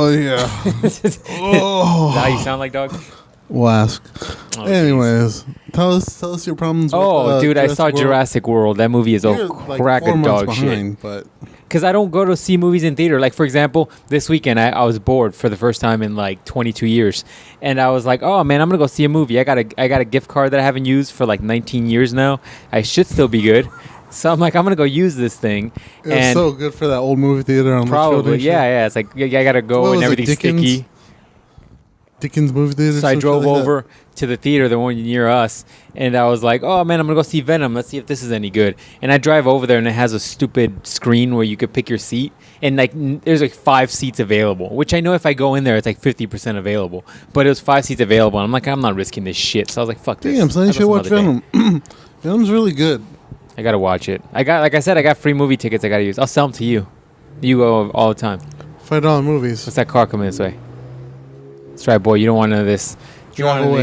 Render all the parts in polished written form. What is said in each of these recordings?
Oh, yeah. Oh. How you sound like, dog? Wask. Oh, anyways, tell us your problems with dude, I saw World. Jurassic World. That movie is a crack of dog shit. But because I don't go to see movies in theater. Like, for example, this weekend, I was bored for the first time in, like, 22 years. And I was like, oh, man, I'm going to go see a movie. I got a gift card that I haven't used for, like, 19 years now. I should still be good. So I'm like, I'm going to go use this thing. It's so good for that old movie theater on probably, yeah. It's like, I got to go and everything's sticky. Dickens movie theater. So I drove over to the theater, the one near us, and I was like, oh, man, I'm going to go see Venom. Let's see if this is any good. And I drive over there, and it has a stupid screen where you could pick your seat. And, like, there's, like, 5 seats available, which I know if I go in there, it's, like, 50% available. But it was 5 seats available. And I'm like, I'm not risking this shit. So I was like, fuck this. Damn, so you should watch Venom. Venom's really good. I got to watch it. Like I said, I got free movie tickets I got to use. I'll sell them to you. You go all the time. $5 movies. What's that car coming this way? That's right, boy. You don't want none of this. You don't want none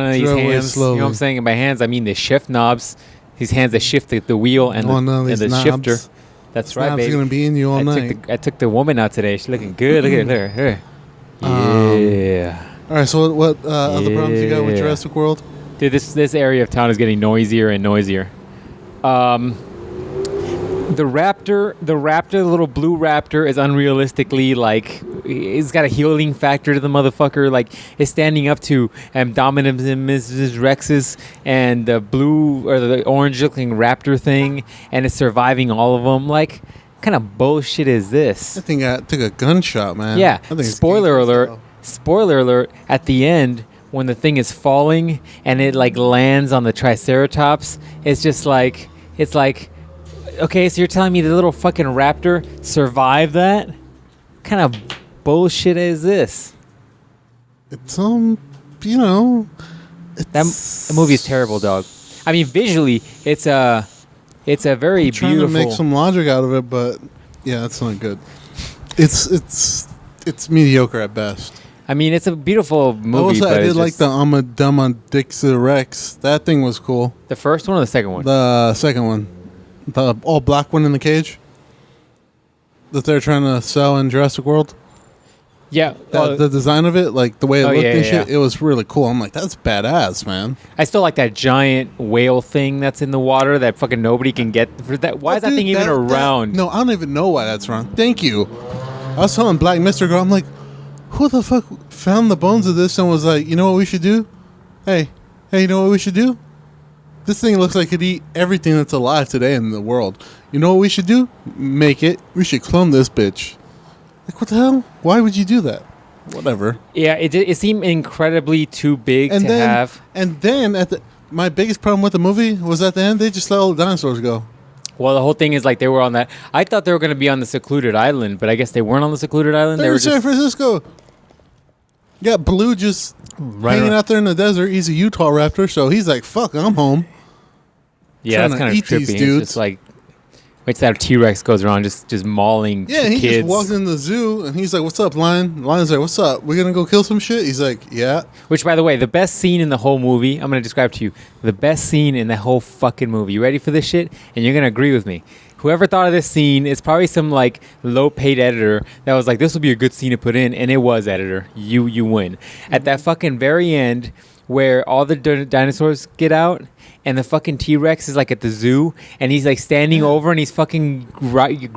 of these hands. You know what I'm saying? And by hands, I mean the shift knobs. These hands that shift the wheel and the shifter. That's right, baby. Going to be in you all night. I took the woman out today. She's looking good. Look at her. Yeah. All right. So what other problems you got with Jurassic World? Dude, this area of town is getting noisier and noisier. The little blue raptor is unrealistically, like, it's got a healing factor to the motherfucker. Like, it's standing up to Dominus and Mrs. Rex's and the blue or the orange looking raptor thing, and it's surviving all of them. Like, what kind of bullshit is this? I think I took a gunshot, man. Yeah. Spoiler alert. At the end, when the thing is falling and it, like, lands on the Triceratops, it's just like, it's like, okay, so you're telling me the little fucking raptor survived that? What kind of bullshit is this? It's that movie is terrible, dog. I mean, visually, it's a very beautiful. Trying to make some logic out of it, but yeah, it's not good. It's mediocre at best. I mean, it's a beautiful movie. I did like the Dix Rex. That thing was cool. The first one or the second one? The second one. The all black one in the cage that they're trying to sell in Jurassic World. Yeah. The design of it, like the way it looked and shit, it was really cool. I'm like, that's badass, man. I still like that giant whale thing that's in the water that fucking nobody can get. Why is that thing even around? No, I don't even know why that's wrong. Thank you. I was telling Black Mr. Girl, I'm like, who the fuck found the bones of this and was like, you know what we should do? Hey, you know what we should do? This thing looks like it could eat everything that's alive today in the world. You know what we should do? Make it. We should clone this bitch. Like, what the hell? Why would you do that? Whatever. Yeah, it seemed incredibly too big to have. And then my biggest problem with the movie was at the end, they just let all the dinosaurs go. Well, the whole thing is like they were on that. I thought they were going to be on the secluded island, but I guess they weren't on the secluded island. They were San Francisco. Yeah, Blue just hanging out there in the desert. He's a Utah raptor, so he's like, fuck, I'm home. Yeah, that's kind of trippy. It's just like, wait till that T-Rex goes around just mauling kids. Yeah, he just walked in the zoo, and he's like, what's up, Lion? Lion's like, what's up? We're going to go kill some shit? He's like, yeah. Which, by the way, the best scene in the whole movie, I'm going to describe to you, the best scene in the whole fucking movie. You ready for this shit? And you're going to agree with me. Whoever thought of this scene is probably some, like, low-paid editor that was like, this will be a good scene to put in, and it was, editor. You win. At that fucking very end, where all the dinosaurs get out, and the fucking T-Rex is, like, at the zoo, and he's, like, standing over, and he's fucking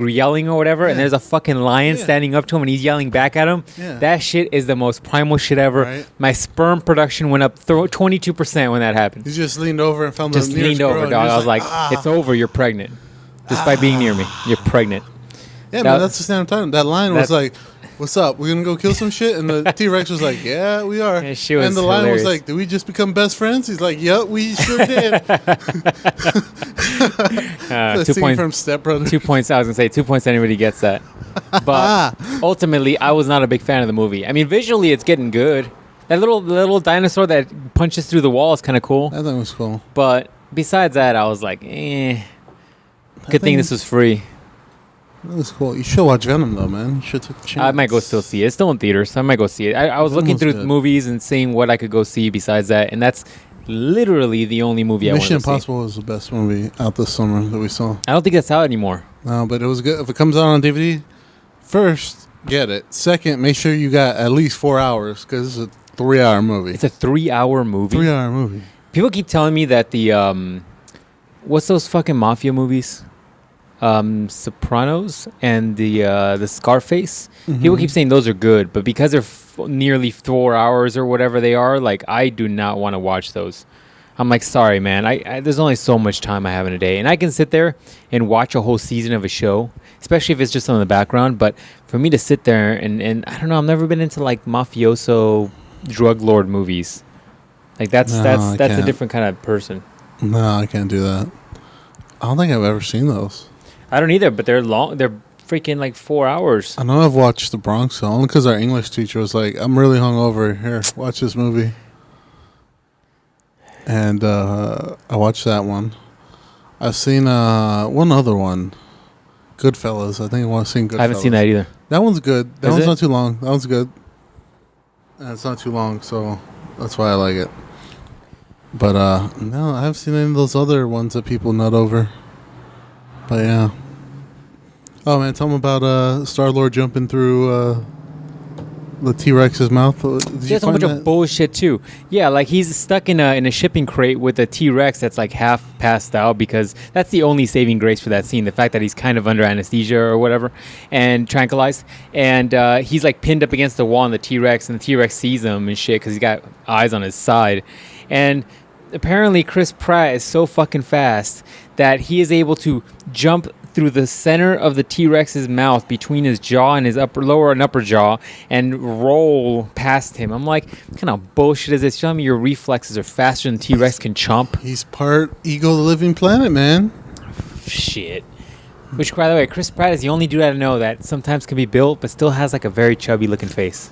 yelling or whatever, and there's a fucking lion standing up to him, and he's yelling back at him. Yeah. That shit is the most primal shit ever. Right. My sperm production went up 22% when that happened. He just leaned over and found the nearest leaned over, dog. I was like, it's over, you're pregnant. Just by being near me, you're pregnant. Yeah, man, that's the same time. That lion was like, what's up? We're going to go kill some shit? And the T-Rex was like, yeah, we are. Yeah, she was and the lion was like, did we just become best friends? He's like, yep, we sure did. 2 points from Step Brothers. 2 points. I was going to say 2 points. Anybody gets that. But ultimately, I was not a big fan of the movie. I mean, visually, it's getting good. That little dinosaur that punches through the wall is kind of cool. That thing was cool. But besides that, I was like, Good thing this was free. That was cool. You should watch Venom, though, man. You should take a chance. I might go still see it. It's still in theaters, so I might go see it. I was looking through movies and seeing what I could go see besides that, and that's literally the only movie I want to see. Mission Impossible was the best movie out this summer that we saw. I don't think that's out anymore. No, but it was good. If it comes out on DVD, first, get it. Second, make sure you got at least 4 hours because it's a 3-hour movie. It's a 3-hour movie. 3-hour movie. People keep telling me that the what's those fucking mafia movies? Sopranos and the Scarface. Mm-hmm. People keep saying those are good, but because they're nearly 4 hours or whatever they are, like I do not want to watch those. I'm like, sorry, man. I there's only so much time I have in a day, and I can sit there and watch a whole season of a show, especially if it's just on the background. But for me to sit there and I don't know, I've never been into like mafioso drug lord movies. Like that's a different kind of person. No, I can't do that. I don't think I've ever seen those. I don't either, but they're long. They're freaking like 4 hours. I know I've watched The Bronx, only because our English teacher was like, "I'm really hungover. Here, watch this movie." And I watched that one. I've seen one other one, Goodfellas. I think I've seen Goodfellas. I haven't seen that either. That one's good. That Is one's it? not too long. That one's good. And it's not too long, so that's why I like it. But no, I haven't seen any of those other ones that people nut over. But yeah. Oh man, tell them about Star-Lord jumping through the T-Rex's mouth. Did you There's a find bunch that? of bullshit too. Yeah, like he's stuck in a shipping crate with a T-Rex that's like half passed out, because that's the only saving grace for that scene. The fact that he's kind of under anesthesia or whatever and tranquilized, and he's like pinned up against the wall, and the T-Rex sees him and shit because he's got eyes on his side. And apparently Chris Pratt is so fucking fast that he is able to jump through the center of the T-Rex's mouth between his jaw and his lower and upper jaw and roll past him. I'm like, what kind of bullshit is this? You're telling me your reflexes are faster than T-Rex can chomp? He's part Ego the Living Planet, man. Shit. Which, by the way, Chris Pratt is the only dude I know that sometimes can be built but still has like a very chubby looking face.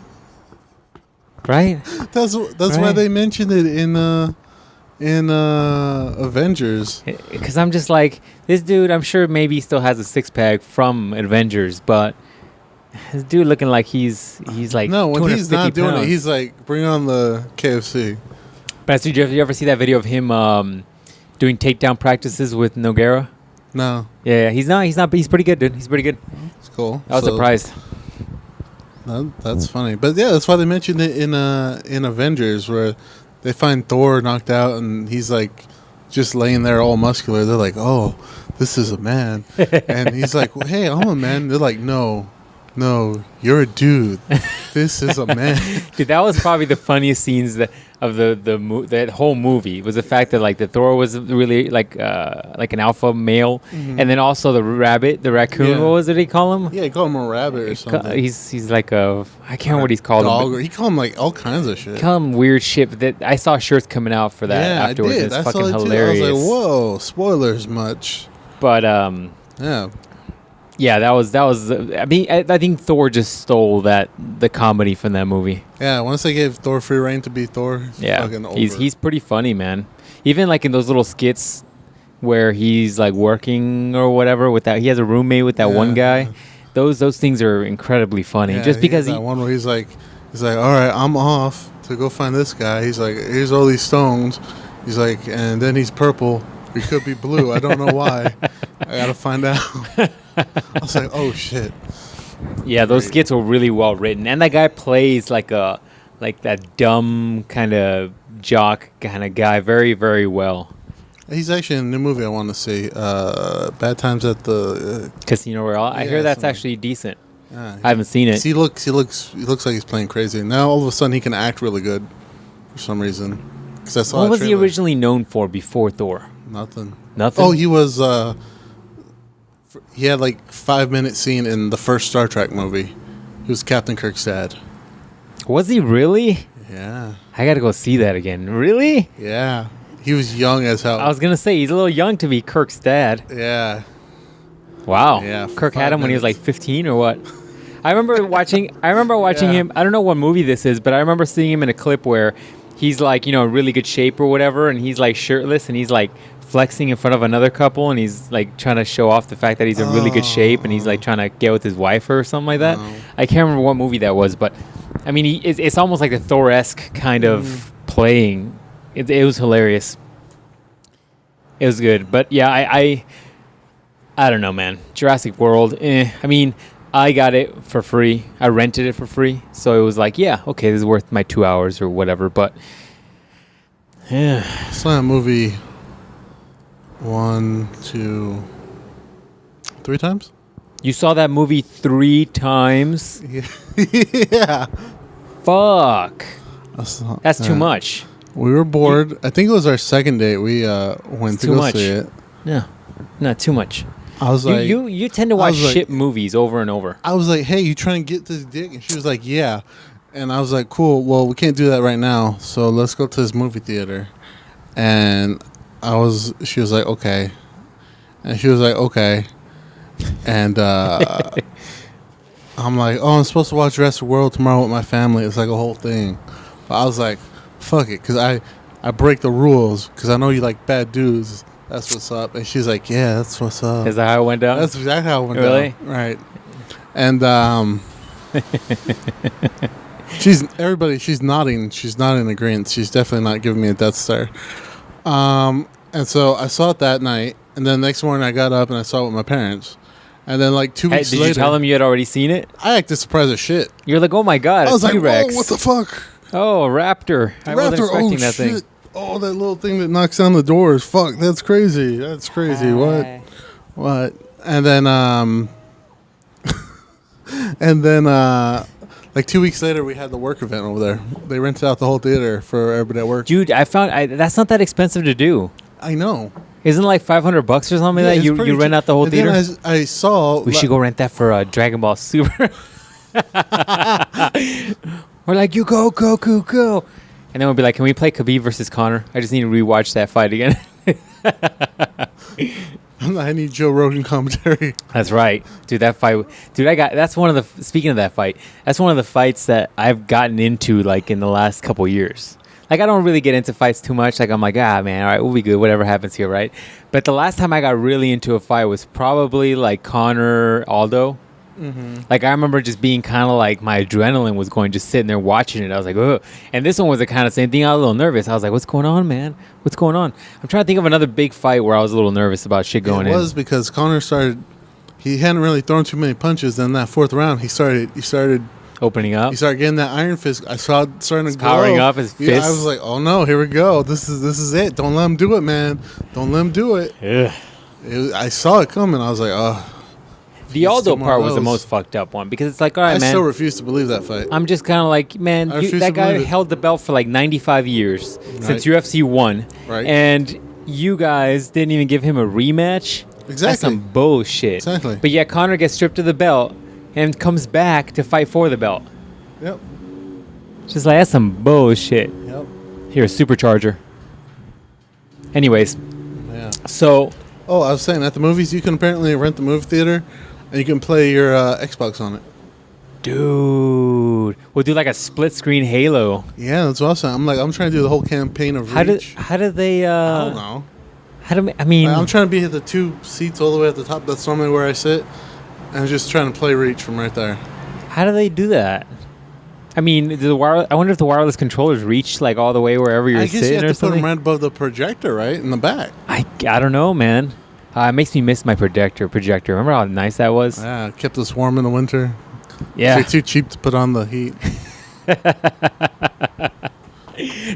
Right? That's Right. why they mentioned it in Avengers. Because I'm just like, this dude, I'm sure maybe still has a six-pack from Avengers, but this dude looking like he's like No, when he's 250 not doing pounds. it, he's like, bring on the KFC. But did you ever see that video of him doing takedown practices with Nogueira? No, Yeah, he's pretty good, dude. He's pretty good. it's cool. I was surprised. That's funny. But yeah, that's why they mentioned it in Avengers, where they find Thor knocked out and he's like just laying there all muscular. They're like, oh, this is a man. And he's like, well, hey, I'm a man. They're like, no, you're a dude. This is a man. Dude, that was probably the funniest scenes that whole movie, was the fact that like the Thor was really like an alpha male, and then also the raccoon. Yeah. What was it he call him? Yeah, he called him a rabbit or something. He's like I can't remember what he's called. Dog, Him, or he called him like all kinds of shit. call him weird shit. But that I saw shirts coming out for that Yeah, afterwards. I did. It's I fucking saw it hilarious. too. I was like, whoa, spoilers much. But Yeah. yeah, that was. I mean, I think Thor just stole the comedy from that movie. Yeah, once they gave Thor free reign to be Thor, it's Yeah, fucking over. he's pretty funny, man. Even like in those little skits where he's like working or whatever with that, he has a roommate with that one guy. Yeah. Those things are incredibly funny. Yeah, Just because that one where he's like, all right, I'm off to go find this guy. He's like, here's all these stones. He's like, and then he's purple. He could be blue. I don't know why. I gotta find out. I was like, oh shit. yeah, those Great. skits were really well written, and that guy plays like that dumb kind of jock kind of guy very, very well. He's actually in a new movie I want to see. Bad Times at the Casino Royale. I Yeah, hear that's something. actually decent. I I haven't seen it. He looks like he's playing crazy. Now all of a sudden he can act really good for some reason. 'Cause I saw What a was he trailer. originally known for before Thor? Nothing. Nothing. Oh, he was. He had like 5-minute scene in the first Star Trek movie. He was Captain Kirk's dad. Was he really? Yeah, I gotta go see that again. Really? yeah. He was young as hell. I was gonna say he's a little young to be Kirk's dad. Yeah, Wow. Yeah, Kirk 5 had him when he was like minutes. 15 or what? I remember watching Yeah. him. I don't know what movie this is, but I remember seeing him in a clip where he's like, in really good shape or whatever, and he's like shirtless and he's like flexing in front of another couple, and he's like trying to show off the fact that he's in really good shape, and he's like trying to get with his wife or something like that. Oh. I can't remember what movie that was, but I mean, it's almost like the Thor-esque kind of playing. It was hilarious. It was good, but yeah, I don't know, man. Jurassic World. I mean, I got it for free. I rented it for free. So it was like, yeah, okay, this is worth my 2 hours or whatever. But, yeah. I saw a movie 1, 2, 3 times? You saw that movie 3 times? Yeah. Fuck. That's too much. We were bored. I think it was our second date. We went to go see it. No, not too much. I was like, you tend to watch shit movies over and over. I was like, hey, you trying to get this dick? And she was like, yeah. And I was like, cool. Well, we can't do that right now. So let's go to this movie theater. And she was like, okay. And she was like, okay. And I'm like, oh, I'm supposed to watch Jurassic World tomorrow with my family. It's like a whole thing. But I was like, fuck it. Because I break the rules. Because I know you like bad dudes. That's what's up. And she's like, yeah, that's what's up. Is that how it went down? That's exactly how it went really? down. Right. And she's nodding. She's not in agreement. She's definitely not giving me a Death Star. And so I saw it that night. And then the next morning I got up and I saw it with my parents. And then like 2 weeks later. Did you tell them you had already seen it? I acted surprised as shit. You're like, oh my God, I was like, T-Rex. oh, what the fuck? Oh, a raptor. I wasn't expecting that shit. thing. Oh, that little thing that knocks down the doors. Fuck, that's crazy. That's crazy. What? And then, like 2 weeks later, we had the work event over there. They rented out the whole theater for everybody at work. Dude, I found that's not that expensive to do. I know. Isn't it like $500 or something that you rent out the whole theater? Then I saw. We should go rent that for Dragon Ball Super. We're like, you go. And then we'll be like, can we play Khabib versus Conor? I just need to rewatch that fight again. I need Joe Rogan commentary. That's right. Dude, that fight. Dude, speaking of that fight, that's one of the fights that I've gotten into like in the last couple years. Like, I don't really get into fights too much. Like, I'm like, man, all right, we'll be good. Whatever happens here, right? But the last time I got really into a fight was probably like Conor Aldo. Mm-hmm. Like, I remember just being kind of like my adrenaline was going, just sitting there watching it. I was like, ugh. And this one was the kind of same thing. I was a little nervous. I was like, what's going on, man? What's going on? I'm trying to think of another big fight where I was a little nervous about shit going in. It was because Conor he hadn't really thrown too many punches. Then that fourth round, he started opening up. He started getting that iron fist. I saw it starting to glow. Powering up his fist. Yeah, I was like, oh no, here we go. This is it. Don't let him do it, man. Don't let him do it. I saw it coming. I was like, oh. The Aldo part was the most fucked up one because it's like, all right, man. I still refuse to believe that fight. I'm just kind of like, man, that guy held the belt for like 95 years since UFC 1. Right. And you guys didn't even give him a rematch. Exactly. That's some bullshit. Exactly. But yet Conor gets stripped of the belt and comes back to fight for the belt. Yep. Just like, that's some bullshit. Yep. Here, supercharger. Anyways. Yeah. So. Oh, I was saying, at the movies, you can apparently rent the movie theater and you can play your Xbox on it. Dude. We'll do like a split screen Halo. Yeah, that's awesome. I'm trying to do the whole campaign of Reach. How do they I don't know. I'm trying to be at the 2 seats all the way at the top. That's normally where I sit. And I'm just trying to play Reach from right there. How do they do that? I mean, I wonder if the wireless controllers reach like all the way wherever you're sitting or something. I guess you have to put them right above the projector, right? In the back. I don't know, man. It makes me miss my projector. Remember how nice that was? Yeah, it kept us warm in the winter. Yeah. It's too cheap to put on the heat.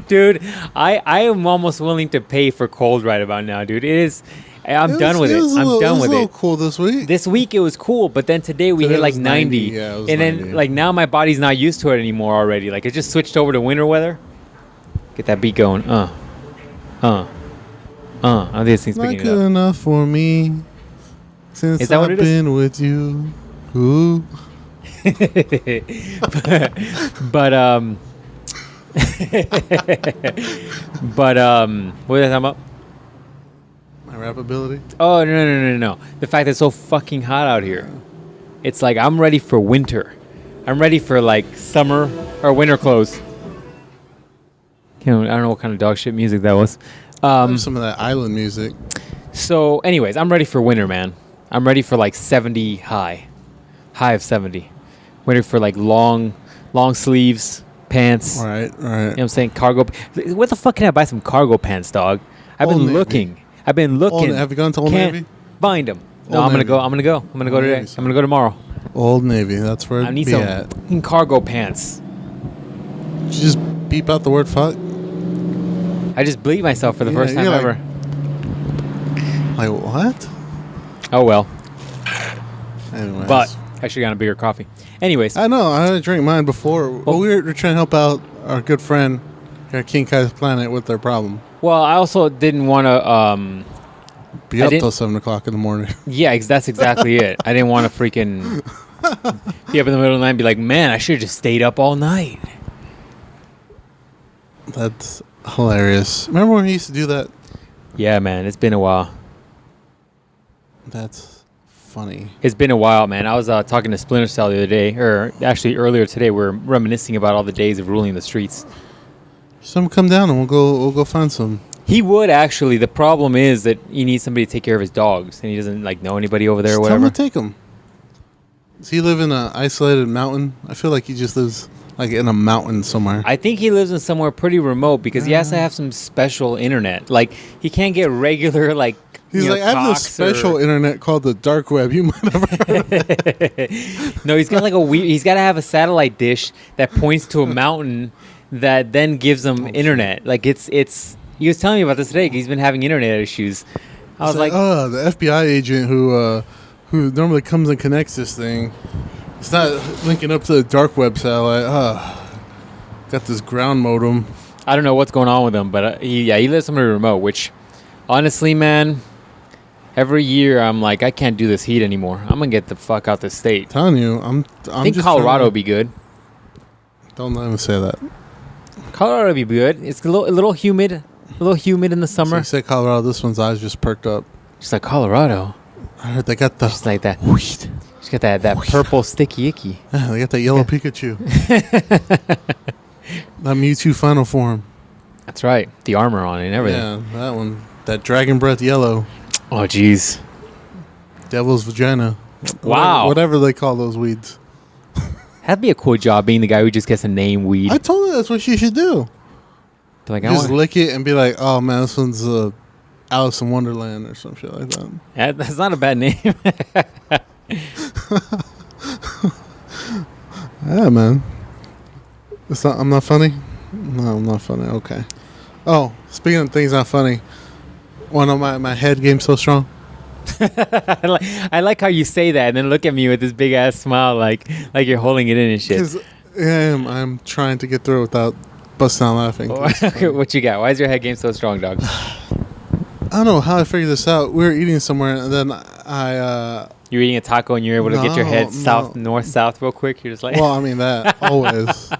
Dude, I am almost willing to pay for cold right about now, dude. I'm done with it. I'm done with it. It was a little cool this week. This week it was cool, but then today we hit like 90. Yeah, it was and 90. Then like now my body's not used to it anymore already. Like it just switched over to winter weather. Get that beat going. This thing's picking it up. Not good enough for me since I've been with you. Ooh. but what was I talking about? My rap ability? Oh, no. The fact that it's so fucking hot out here. It's like I'm ready for winter. I'm ready for like summer or winter clothes. I don't know what kind of dog shit music that was. Some of that island music. So, anyways, I'm ready for winter, man. I'm ready for like 70 high of 70. Ready for like long sleeves, pants. Right. You know what I'm saying? Cargo. Where the fuck can I buy some cargo pants, dog? I've been looking. Have you gone to Old Navy? Find them. No, I'm gonna go today. I'm gonna go tomorrow. Old Navy. That's where I it'd need be some at. fucking cargo pants. Did you just beep out the word fuck? I just bleeped myself for the first time you're ever. Like what? Oh well. Anyways. But I should have gotten a bigger coffee. Anyways. I know. I had to drink mine before. Well, we were trying to help out our good friend here at King Kai's Planet with their problem. Well, I also didn't want to... Be up till 7 o'clock in the morning. Yeah, that's exactly it. I didn't want to freaking be up in the middle of the night and be like, man, I should have just stayed up all night. That's hilarious. Remember when he used to do that? Yeah, man. It's been a while. That's funny. It's been a while, man. I was talking to Splinter Cell the other day, or actually earlier today. We were reminiscing about all the days of ruling the streets. Some come down and we'll go find some. He would actually. The problem is that he needs somebody to take care of his dogs, and he doesn't know anybody over there or whatever. Tell him to take him. Does he live in an isolated mountain? I feel like he just lives in a mountain somewhere. I think he lives in somewhere pretty remote because he has to have some special internet. Like he can't get regular He's I have this special internet called the dark web. You might have heard of it. No, he's got he's got to have a satellite dish that points to a mountain that then gives him internet. It's. He was telling me about this today. He's been having internet issues. I was like, oh, the FBI agent who normally comes and connects this thing. It's not linking up to the dark web satellite. Got this ground modem. I don't know what's going on with him, but he lives somewhere remote. Which, honestly, man, every year I'm like, I can't do this heat anymore. I'm gonna get the fuck out the state. I'm telling you, I think Colorado would be good. Don't let him say that. Colorado would be good. It's a little humid. A little humid in the summer. So you say Colorado, this one's eyes just perked up. Just like Colorado. I heard they got the... Just like that. Just got that purple sticky icky. Yeah, they got that yellow Pikachu. That Mewtwo final form. That's right. The armor on it and everything. Yeah, that one. That dragon breath yellow. Oh, jeez. Devil's vagina. Wow. Whatever they call those weeds. That'd be a cool job being the guy who just gets a name weed. I told her that's what she should do. Like, just lick it and be like, oh man, this one's Alice in Wonderland or some shit like that. That's not a bad name. Yeah, man. I'm not funny? No, I'm not funny. Okay. Oh, speaking of things not funny, one of my head game's so strong. I like how you say that and then look at me with this big ass smile like you're holding it in and shit. Because I'm trying to get through without busting out laughing. Okay, what you got? Why is your head game so strong, dog? I don't know how I figured this out. We were eating somewhere, and then You're eating a taco, and you're able to get your head north, south, real quick. You're just like... Well, I mean, that, always. You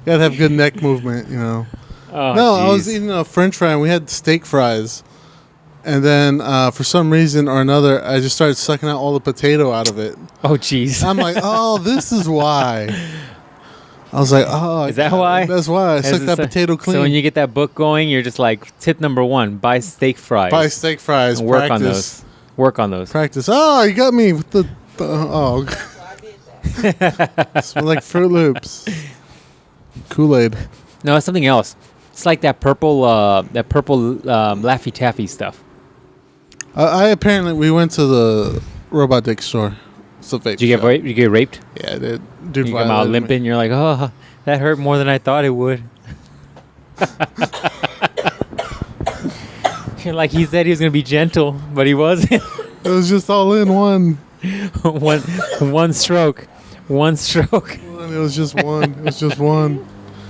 gotta have good neck movement, you know. Oh, no, geez. I was eating a French fry, and we had steak fries. And then, for some reason or another, I just started sucking out all the potato out of it. Oh, jeez. I'm like, oh, this is why. I was like, oh. Is that why? That's why. I sucked that potato clean. So when you get that book going, you're just like, tip number 1, buy steak fries. Buy steak fries. And work on those. Work on those. Practice. Oh, you got me with the oh. Smell like Fruit Loops. Kool-Aid. No, it's something else. It's like that purple Laffy Taffy stuff. We went to the Robot Dick store. It's a vape Did you shop. get raped? Yeah, I did. Dude, You come out limping. You're like, oh, that hurt more than I thought it would. You're like, he said he was gonna be gentle, but he wasn't. It was just all in one. one stroke. One stroke. It was just one. It was just one.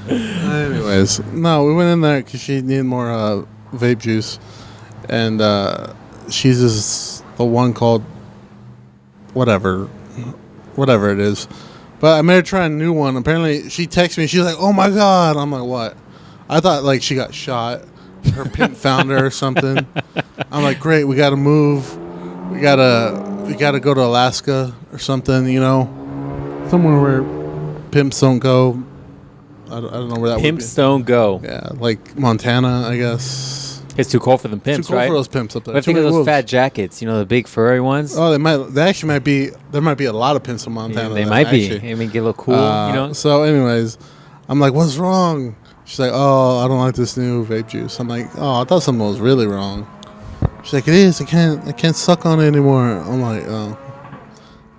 Anyways, no, we went in there because she needed more vape juice, and she's just the one called whatever it is. But I made her try a new one. Apparently, she texted me. She's like, "Oh my god!" I'm like, "What?" I thought like she got shot. Her pimp found her or something. I'm like, "Great, we got to move. We gotta go to Alaska or something. You know, somewhere where pimps don't go." I don't know where that would be. Pimps don't go. Yeah, like Montana, I guess. It's too cold for them pimps, Too cold right? for those pimps up there. But I think of those fat jackets, the big furry ones. Oh, they actually might be. There might be a lot of pimps in Montana. Yeah, they might be. I mean, get a little cool, So, anyways, I'm like, "What's wrong?" She's like, "Oh, I don't like this new vape juice." I'm like, "Oh, I thought something was really wrong." She's like, "It is. I can't suck on it anymore." I'm like, "Oh,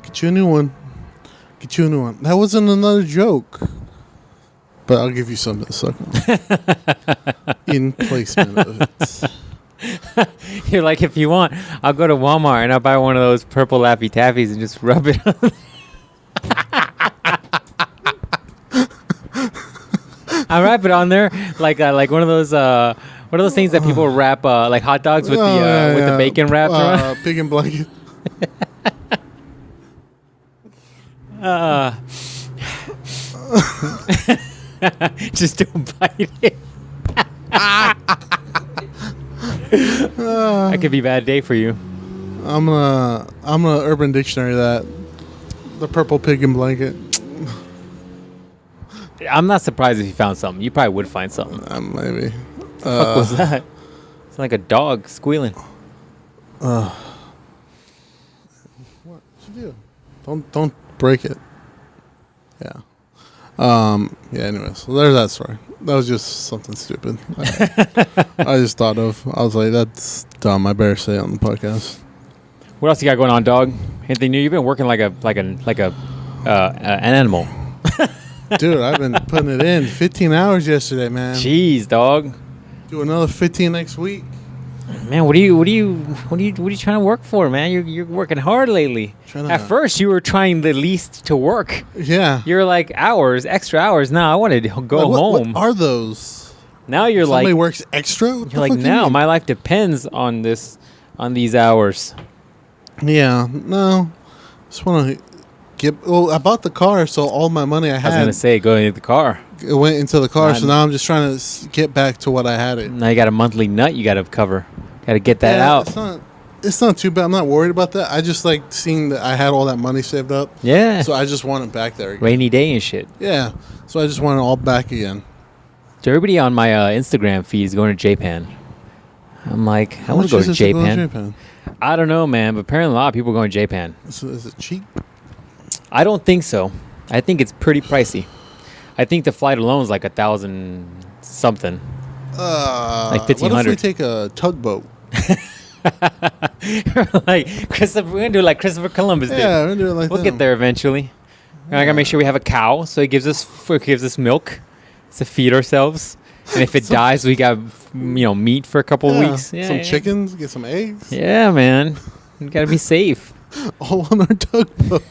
get you a new one." Get you a new one. That wasn't another joke. But I'll give you something to suck on. In placement of it. You're like, if you want, I'll go to Walmart and I'll buy one of those purple Laffy Taffies and just rub it on. I wrap it on there like one of those things that people wrap like hot dogs with the bacon wrapped around. Pig and blanket. Just don't bite it. That could be a bad day for you. I'm gonna Urban Dictionary that. The purple pig and blanket. I'm not surprised if you found something. You probably would find something. Maybe. What the fuck was that? It's like a dog squealing. What you do? Don't break it. Yeah. Yeah. Anyways, so there's that story. That was just something stupid. I just thought of. I was like, that's dumb. I better say it on the podcast. What else you got going on, dog? Anything new? You've been working like an animal. Dude, I've been putting it in 15 hours yesterday, man. Jeez, dog. Do another 15 next week. Man, what are you trying to work for, man? You're working hard lately. At first, you were trying the least to work. Yeah. You're like extra hours. Now I want to go home. What are those? Now you're Somebody like works extra. You're like, now my life depends on these hours. Yeah. No. Just want to get. Well, I bought the car, so all my money I had. I was gonna say go into the car. It went into the car, so now I'm just trying to get back to what I had it. Now you got a monthly nut you got to cover. Got to get that out. It's not too bad. I'm not worried about that. I just like seeing that I had all that money saved up. Yeah. So I just want it back there again. Rainy day and shit. Yeah. So I just want it all back again. So everybody on my Instagram feed is going to Japan. I'm like, I want to go to Japan. I don't know, man, but apparently a lot of people are going to Japan. So is it cheap? I don't think so. I think it's pretty pricey. I think the flight alone is like 1,000 something. Like 1,500. What if we take a tugboat? Like we're gonna do like Christopher Columbus did. Yeah, we're gonna do it like we'll get there eventually. Yeah. I gotta make sure we have a cow, so it gives us milk to feed ourselves. And if it dies, we got meat for a couple of weeks. Yeah, some chickens, get some eggs. Yeah, man, you gotta be safe. All on our tugboat.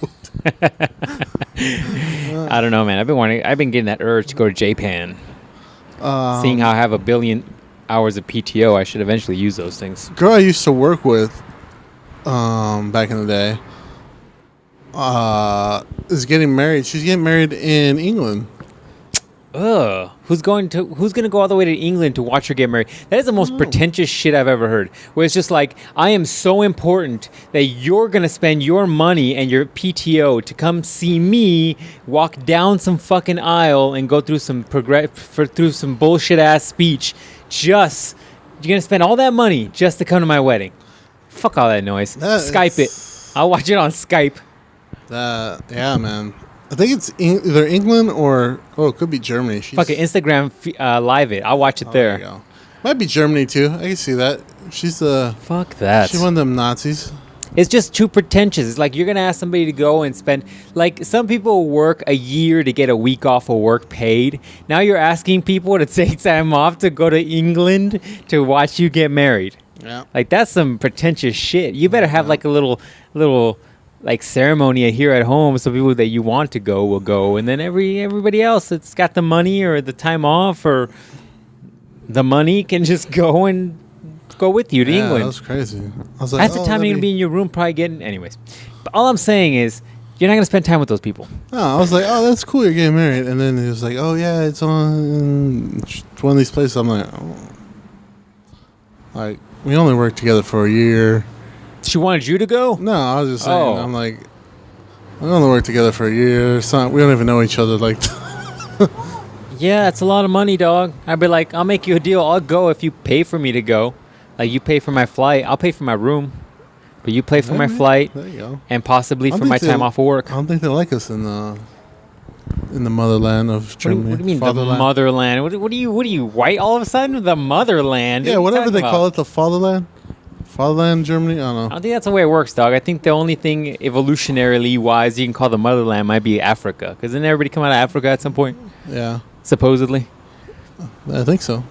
I don't know, man. I've been getting that urge to go to Japan. Seeing how I have 1 billion hours of PTO, I should eventually use those things. Girl I used to work with back in the day is getting married. She's getting married in England. Ugh. Who's gonna go all the way to England to watch her get married? That is the most pretentious shit I've ever heard. Where it's just like, I am so important that you're gonna spend your money and your PTO to come see me walk down some fucking aisle and go through some through some bullshit ass speech. You're gonna spend all that money just to come to my wedding. Fuck all that noise. Skype it. I'll watch it on Skype. Yeah, man. I think it's either England or it could be Germany. Fucking Instagram live it. I'll watch it there. There you go. Might be Germany too. I can see that. She's fuck that. She's one of them Nazis. It's just too pretentious. It's like you're gonna ask somebody to go and spend, like, some people work a year to get a week off of work paid. Now you're asking people to take time off to go to England to watch you get married. Yeah. Like, that's some pretentious shit. You better have like a little like ceremony here at home, so people that you want to go will go, and then everybody else that's got the money or the time off or the money can just go and go with you to England. That was crazy. I was like, half the time you're gonna be in your room probably getting anyways. But all I'm saying is you're not gonna spend time with those people. No, I was like, oh, that's cool, you're getting married, and then he was like, oh yeah, it's on one of these places. I'm like, like, we only worked together for a year. She wanted you to go? No, I was just saying. I'm like, we only worked together for a year. We don't even know each other. Like, yeah, it's a lot of money, dog. I'd be like, I'll make you a deal. I'll go if you pay for me to go. Like, you pay for my flight. I'll pay for my room. But you pay for my flight. There you go. And possibly for my time off of work. I don't think they like us in the motherland of Germany. What do you mean the motherland? What are you white all of a sudden? The motherland? Yeah, whatever they call it, the fatherland. Fatherland, Germany. I I don't know. don't think that's the way it works, dog. I think the only thing evolutionarily wise you can call the motherland might be Africa. Because didn't everybody come out of Africa at some point? Yeah, Supposedly. I think so.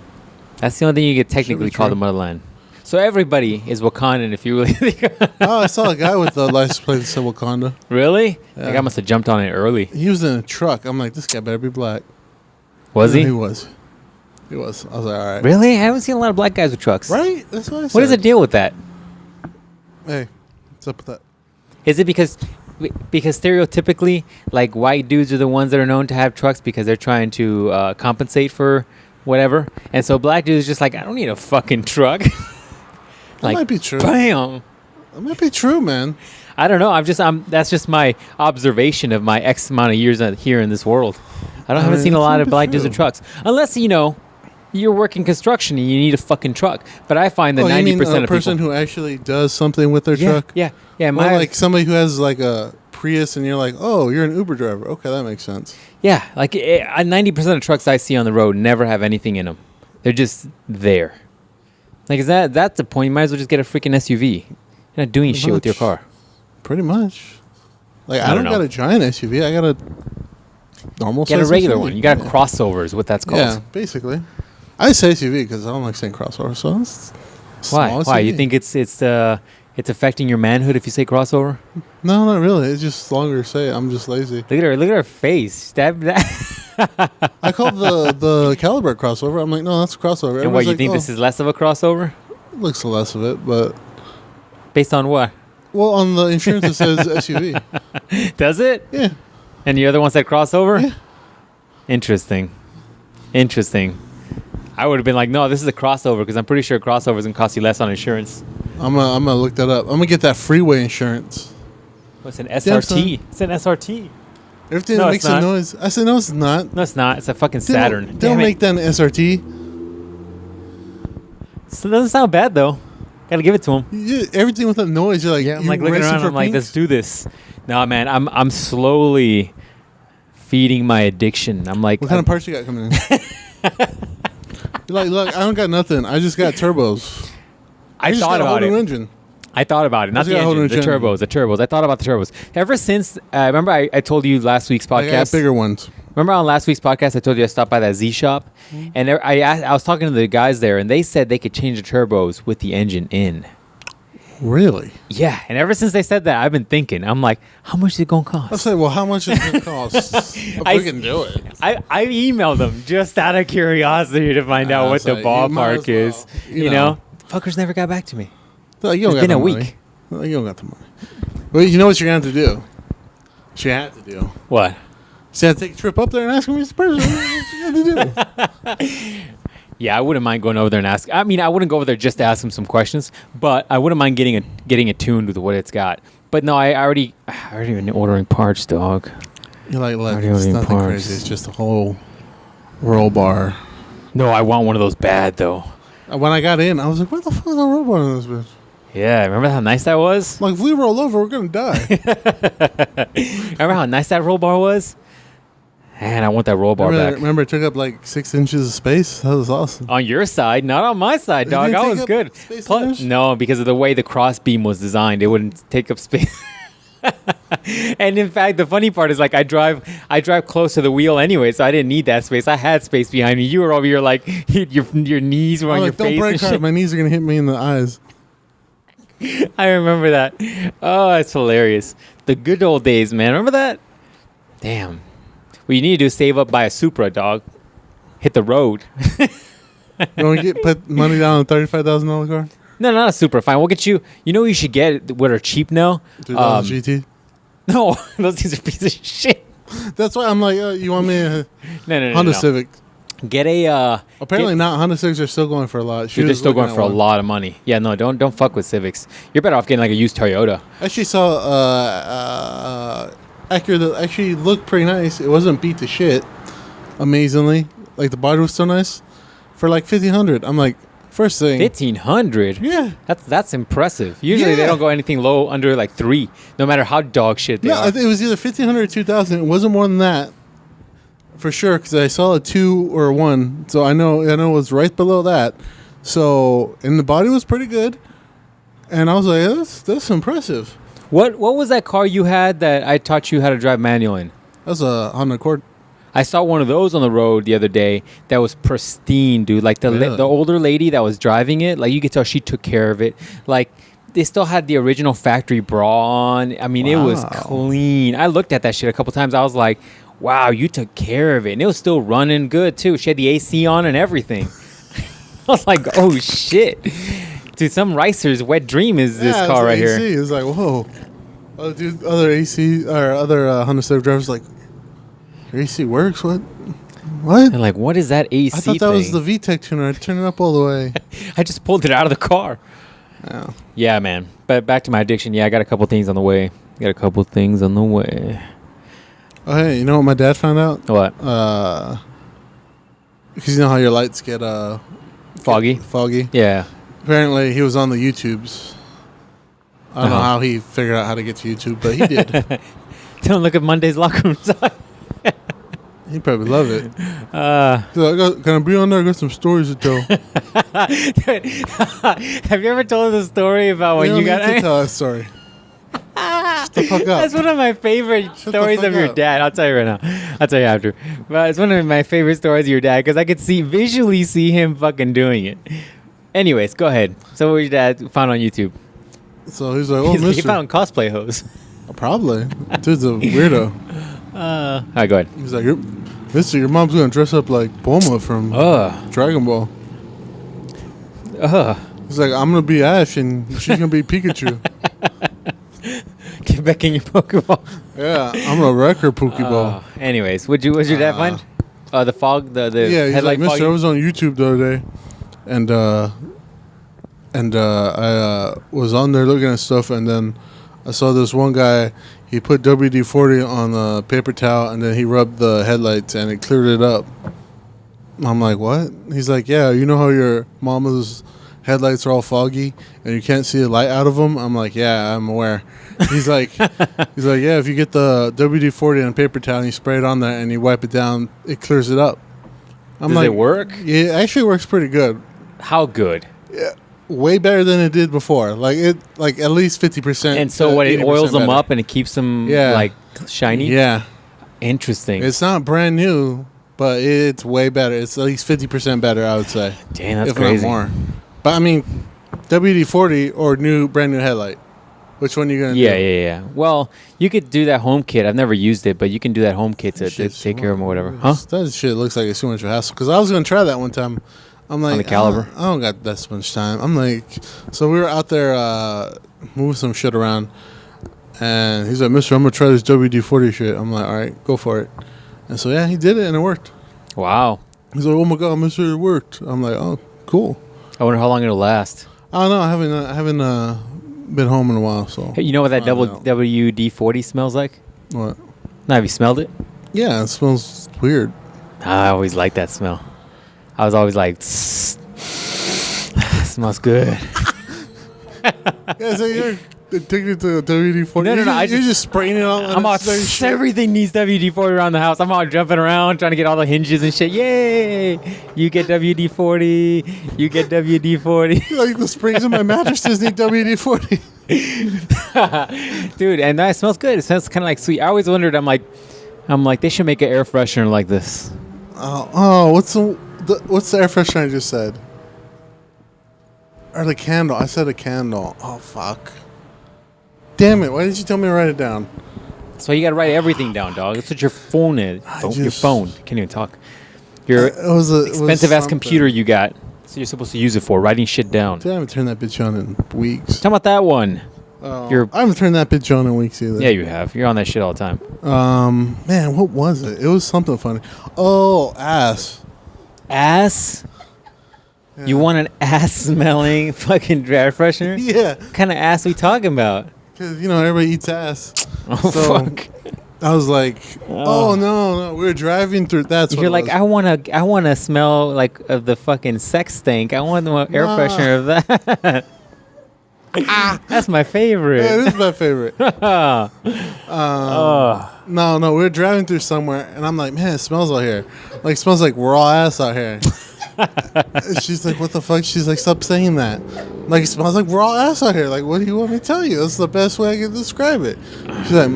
That's the only thing you could technically call the motherland. So everybody is Wakandan if you really think Oh, I saw a guy with the license plate that said Wakanda. Really? Yeah. That guy must have jumped on it early. He was in a truck. I'm like, this guy better be black. Was And he? He was. He was. I was like, all right. Really? I haven't seen a lot of black guys with trucks. Right? That's what I said. What is the deal with that? Hey, what's up with that? Is it because stereotypically, like, white dudes are the ones that are known to have trucks because they're trying to compensate for whatever, and so black dudes just like, I don't need a fucking truck. That might be true. Bam. That might be true, man. I don't know. That's just my observation of my X amount of years here in this world. Haven't seen a lot of black dudes with trucks, unless you're working construction and you need a fucking truck. But I find that 90% a of person people who actually does something with their truck. yeah. Or like somebody who has like a Prius, and you're like, oh, you're an Uber driver. Okay, that makes sense. Yeah, like 90% of trucks I see on the road never have anything in them. They're just there. Like, that's the point. You might as well just get a freaking SUV. You're not doing shit with your car. Pretty much. Like, I I don't don't know. got a giant SUV. I got a normal Get a size regular SUV. one. You got a crossover is what that's called. Yeah, basically. I say SUV because I don't like saying crossover. So it's Why? small Why? SUV. You think it's affecting your manhood if you say crossover? No, not really. It's just longer to say. I'm just lazy. Look at her face. That. I called the Caliber crossover. I'm like, no, that's a crossover. And what, Everybody's you like, think oh, this is less of a crossover? looks less of it, but Based on what? well, on the insurance it says SUV. Does it? Yeah. And the other one said crossover? Yeah. Interesting. I would have been like, no, this is a crossover because I'm pretty sure crossover is going to cost you less on insurance. I'm gonna look that up. I'm gonna get that freeway insurance. What's an Damn, son. SRT? It's an SRT. Everything No, that it's makes a not. noise. I said no, it's not. No, it's not. It's a fucking They Saturn. Don't Damn make it. that an SRT. So it doesn't sound bad, though. Got to give it to him. Everything with a noise, you're like, Yeah, I'm you like looking racing around. for I'm like, pinks? let's do this. No, man, I'm slowly feeding my addiction. I'm like, What kind of parts you got coming in? You're like, look, I don't got nothing. I just got turbos. I just thought got a whole about new it. engine. I thought about it. Not What's the got a whole engine, new the engine? turbos. I thought about the turbos. Ever since, remember I told you last week's I got podcast. bigger ones. Remember on last week's podcast, I told you I stopped by that Z shop, and I was talking to the guys there, and they said they could change the turbos with the engine in. Really? Yeah, and ever since they said that, I've been thinking. I'm like, how much is it gonna cost? I say, well, how much is it going to cost? If I- we can do it. I emailed them just out of curiosity to find out what it's the like, you might ballpark as well, is. you You know. know, fuckers never got back to me. Like, you don't It's got been the a money. week. Like, you don't got the money. Well, you know what you're going to have to do? What you have to do. What? So you have to take a trip up there and ask him his person. What you have to do? Yeah, I wouldn't mind going over there and ask. I mean, I wouldn't go over there just to ask him some questions, but I wouldn't mind getting it tuned with what it's got. But no, I already been ordering parts, dog. You're like, look, Already it's ordering nothing parts. crazy. It's just a whole roll bar. No, I want one of those bad though. When I got in, I was like, where the fuck is the roll bar in this bitch? Yeah, remember how nice that was? Like, if we roll over, we're going to die. Remember how nice that roll bar was? Man, I want that roll bar back. Remember, it took up like 6 inches of space? That was awesome. On your side, not on my side, It dog. didn't I take was up good. space Plus, others? no, because of the way the cross beam was designed, it wouldn't take up space. And in fact, the funny part is like I drive close to the wheel anyway, so I didn't need that space. I had space behind me. You were over here like your knees were on I'm your like, don't face break and hard. shit. My knees are going to hit me in the eyes. I remember that. Oh, that's hilarious. The good old days, man. Remember that? Damn. What you need to do is save up, buy a Supra, dog. Hit the road. You want to put money down on a $35,000 car? No, not a Supra. Fine. We'll get you. You know what you should get? What are cheap now? 2000 GT? No, those things are pieces of shit. That's why I'm like, you want me a No. Honda Civic? Get a. Apparently not. Honda Civics are still going for a lot. Dude, they're still going for a lot of money. Yeah, no, don't fuck with Civics. You're better off getting like a used Toyota. I actually saw Acura that actually looked pretty nice. It wasn't beat to shit, amazingly. Like, the body was so nice. For like $1,500. I'm like, first thing. 1,500. Yeah. That's impressive. Usually they Yeah. don't go anything low under like 3, no matter how dog shit they No, are. it was either 1,500 or 2,000. It wasn't more than that. For sure, because I saw a 2 or a 1. So I know it was right below that. So, and the body was pretty good. And I was like, that's impressive. What was that car you had that I taught you how to drive manual in? That's a Honda Accord. I saw one of those on the road the other day that was pristine, dude. Like the older lady that was driving it, like you could tell she took care of it. Like they still had the original factory bra on. I mean, It was clean. I looked at that shit a couple times. I was like, wow, you took care of it. And it was still running good, too. She had the AC on and everything. I was like, oh, shit. Dude, some Ricer's wet dream is this car right AC. here. It was like, whoa. Other AC or other Honda Civic drivers like, your AC works? What? They're like, what is that AC I thought that was the VTEC tuner. I turned it up all the way. I just pulled it out of the car. Yeah. Yeah, man. But back to my addiction. Yeah, I got a couple things on the way. Oh, hey, you know what my dad found out? What? Because you know how your lights get foggy? Yeah. Apparently, he was on the YouTubes. I don't know how he figured out how to get to YouTube, but he did. Don't look at Monday's locker room side. He probably love it. Can I be on there? I got some stories to tell. Have you ever told the story about when you got... tell that story. Shut the fuck up. That's one of my favorite stories of your dad. I'll tell you right now. I'll tell you after. But it's one of my favorite stories of your dad because I could visually see him fucking doing it. Anyways, go ahead. So what your dad found on YouTube? So he's like, mister. He found cosplay hoes. Probably. Dude's a weirdo. All right, go ahead. He's like, mister, your mom's going to dress up like Bulma from Dragon Ball. He's like, I'm going to be Ash and she's going to be Pikachu. Get back in your Pokeball. Yeah, I'm going to wreck her Pokeball. Anyways, what'd your dad find? The fog, the he's headlight like, mister, foggy? I was on YouTube the other day and I was on there looking at stuff and then I saw this one guy. He put WD-40 on a paper towel and then he rubbed the headlights and it cleared it up. I'm like, what? He's like, yeah, you know how your mama's headlights are all foggy and you can't see the light out of them? I'm like, yeah, I'm aware. He's like, yeah, if you get the WD-40 on a paper towel and you spray it on there and you wipe it down, it clears it up. Does it work? Yeah, it actually works pretty good. How good? Yeah. Way better than it did before. Like at least 50%. And so what? It oils them up and it keeps them like shiny. Yeah, interesting. It's not brand new, but it's way better. It's at least 50% better, I would say. Damn, that's if crazy. Not more. But I mean, WD-40 or brand new headlight. Which one are you gonna do? Yeah. Well, you could do that home kit. I've never used it, but you can do that home kit to take care of them or whatever. Huh? That shit looks like it's too much of a hassle. Because I was gonna try that one time. I'm like, on the Caliber? I don't got that much time. I'm like, so we were out there moving some shit around, and he's like, mister, I'm going to try this WD-40 shit. I'm like, all right, go for it. And so, yeah, he did it, and it worked. Wow. He's like, oh, my God, mister, it worked. I'm like, oh, cool. I wonder how long it'll last. I don't know. I haven't been home in a while, so. Hey, you know what that WD-40 smells like? What? No, have you smelled it? Yeah, it smells weird. I always like that smell. I was always like, smells good. Yeah, so you're addicted to WD-40. No. You're just spraying it on. I'm out. Everything needs WD-40 around the house. I'm out jumping around trying to get all the hinges and shit. Yay! You get WD-40. You get WD-40. Like the springs in my mattresses need WD-40. Dude, and that smells good. It smells kind of like sweet. I always wondered. I'm like, they should make an air freshener like this. Oh, what's the air freshener I just said? Or the candle. I said a candle. Oh, fuck. Damn it. Why didn't you tell me to write it down? So you got to write everything down, dog. That's what your phone is. Your phone. Can't even talk. Your expensive-ass computer you got. So you're supposed to use it for, writing shit down. Dude, I haven't turned that bitch on in weeks. Talk about that one. I haven't turned that bitch on in weeks either. Yeah, you have. You're on that shit all the time. Man, what was it? It was something funny. Oh, ass. Ass? Yeah. You want an ass-smelling fucking air freshener? Yeah. What kind of ass we talking about? Because, everybody eats ass. Oh, fuck. I was like, oh, no. We were driving through. That's what you're like, I want to smell like of the fucking sex stank. I want the air freshener of that. That's my favorite. Yeah, it is my favorite. No, we were driving through somewhere, and I'm like, man, it smells out here. Like, it smells like raw ass out here. She's like, what the fuck? She's like, stop saying that. Like, it smells like raw ass out here. Like, what do you want me to tell you? That's the best way I can describe it. She's like,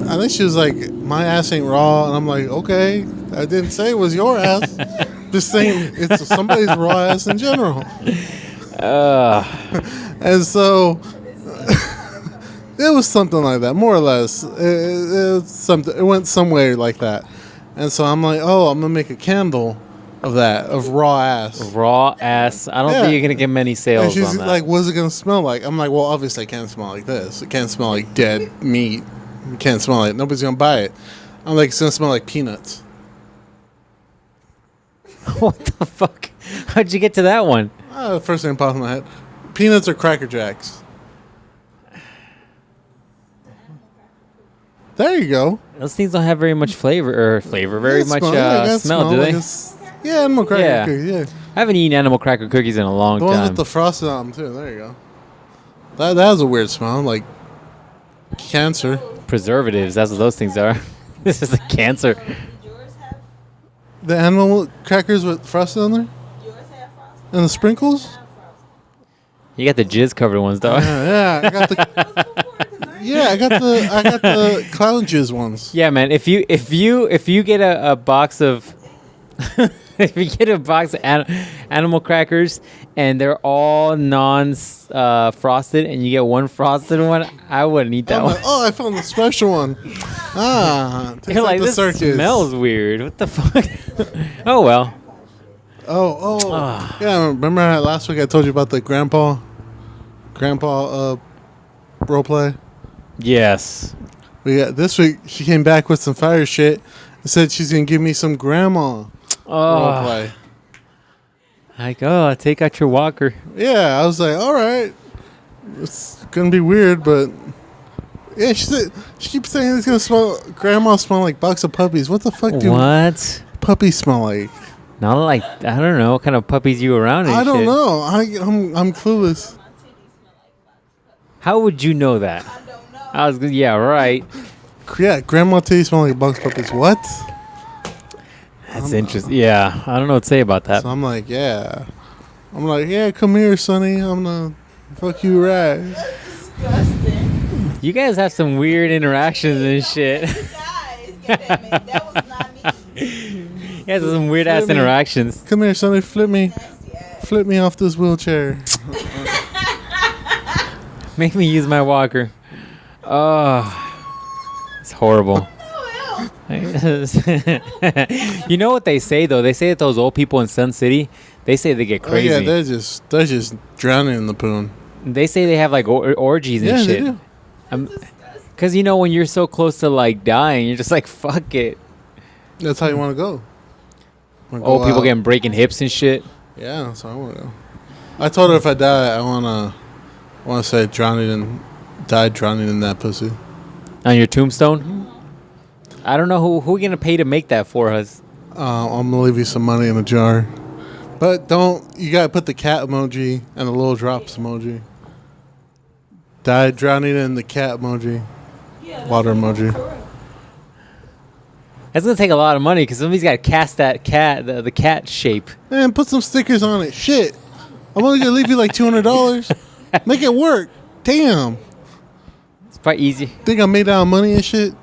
I think she was like, my ass ain't raw. And I'm like, okay, I didn't say it was your ass. Just saying it's somebody's raw ass in general. And so it was something like that, more or less. It was something. It went somewhere like that. And so I'm like, oh, I'm gonna make a candle of that, of raw ass. Raw ass. I don't think you're gonna get many And sales she's on that. like, what's it gonna smell like? I'm like, well, obviously it can't smell like this. It can't smell like dead meat. It can't smell like nobody's gonna buy it. I'm like, it's gonna smell like peanuts. What the fuck? How'd you get to that one? The first thing that popped in my head. Peanuts or Cracker Jacks. There you go. Those things don't have very much flavor, very much smell, do like they? Yeah, animal cracker cookies, yeah. I haven't eaten animal cracker cookies in a long The ones time. with the frosting on them, too. There you go. That has a weird smell, like cancer. Preservatives, that's what those things are. This is a cancer. The animal crackers with frosting on there? And the sprinkles? You got the jizz covered ones, though. Yeah, I got the... Yeah, I got the clown jizz ones. Yeah, man. If you get a box of if you get a box of animal crackers and they're all frosted and you get one frosted one, I wouldn't eat that one. Like, oh, I found the special one. You're like, this smells weird. What the fuck? Oh well. Yeah. Remember last week I told you about the grandpa role play? Yes. We got this week. She came back with some fire shit and said she's gonna give me some grandma role play. Like, take out your walker. Yeah, I was like, all right, it's gonna be weird, but yeah, she keeps saying it's gonna grandma smell like box of puppies. What the fuck do puppies smell like? Not like, I don't know what kind of puppies you around. I don't know. I'm clueless. How would you know that? Yeah, right. Yeah, grandma titties smell like box puppies. What? That's interesting. Yeah, I don't know what to say about that. So I'm like, yeah, come here, Sonny. I'm gonna fuck you right. Disgusting. You guys have some weird interactions and shit. That was not me. You guys have some weird ass interactions. Come here, Sonny. Flip me off this wheelchair. Make me use my walker. Oh, it's horrible. You know what they say though? They say that those old people in Sun City, they say they get crazy. Oh, yeah, they're just drowning in the poon. They say they have like orgies and shit. They do. Because when you're so close to like dying, you're just like, fuck it. That's how you want to go. Old people getting breaking hips and shit. Yeah, that's how I want to go. I told her if I die, I want to say died drowning in that pussy. On your tombstone? I don't know who are gonna pay to make that for us. I'm gonna leave you some money in a jar, but you gotta put the cat emoji and the little drops emoji. Died drowning in the cat emoji, water emoji. That's gonna take a lot of money because somebody's gotta cast that cat, the cat shape. Man, put some stickers on it. Shit, I'm only gonna leave you like $200. Make it work. Damn. It's probably easy. Think I made out money and shit.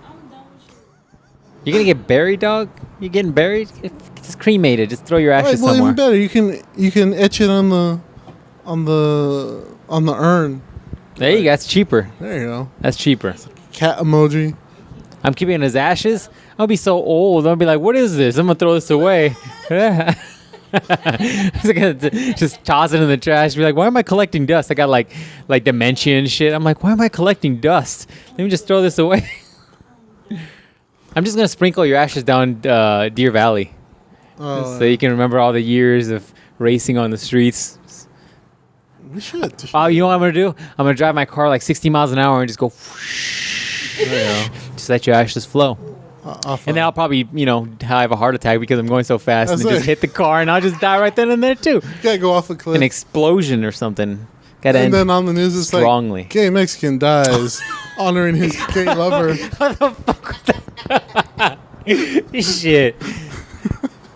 You're gonna get buried, dog? You're getting buried? Just cremated. Just throw your ashes somewhere. Even better. You can etch it on the urn. There you go. That's cheaper. There you go. That's cheaper. Cat emoji. I'm keeping his ashes. I'll be so old. I'll be like, what is this? I'm gonna throw this away. Just toss it in the trash. Be like, why am I collecting dust? I got like dementia and shit. I'm like, why am I collecting dust? Let me just throw this away. I'm just gonna sprinkle your ashes down Deer Valley, so you can remember all the years of racing on the streets. We should. Oh, you know what I'm gonna do? I'm gonna drive my car like 60 miles an hour and just go. Just let your ashes flow. And then I'll probably, have a heart attack because I'm going so fast and just hit the car and I'll just die right then and there too. You gotta go off a cliff. An explosion or something. Gotta and end then on the news it's strongly. Like, gay Mexican dies honoring his gay lover. What the fuck was that? Shit.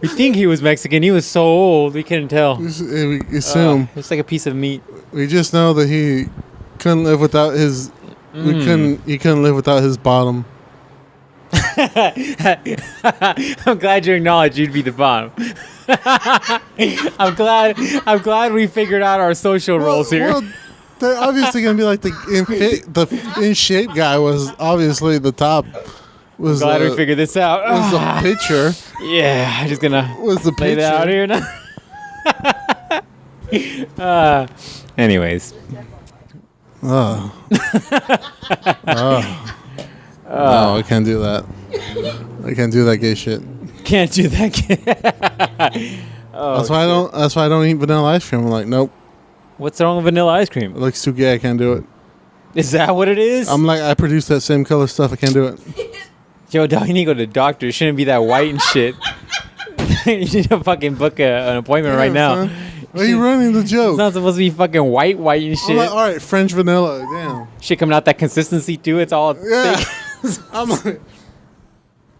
We think he was Mexican. He was so old, we couldn't tell. We assume. It's like a piece of meat. We just know that he couldn't live without his. He couldn't live without his bottom. I'm glad you acknowledged you'd be the bottom. I'm glad we figured out our social roles here. Well, they're obviously gonna be like the in shape guy was obviously the top. Was Glad we figured this out. Was the picture? Yeah, I'm just gonna Was the lay that out here now. Anyways. No, I can't do that. I can't do that gay shit. Can't do that. That's why I don't. That's why I don't eat vanilla ice cream. I'm like, nope. What's wrong with vanilla ice cream? It looks too gay. I can't do it. Is that what it is? I'm like, I produce that same color stuff. I can't do it. Yo, dog, you need to go to the doctor. It shouldn't be that white and shit. You need to fucking book an appointment right now. Son. Why are you running the joke? It's not supposed to be fucking white and shit. I'm like, all right, French vanilla. Damn. Shit coming out that consistency too. It's all Yeah. thick. I'm like,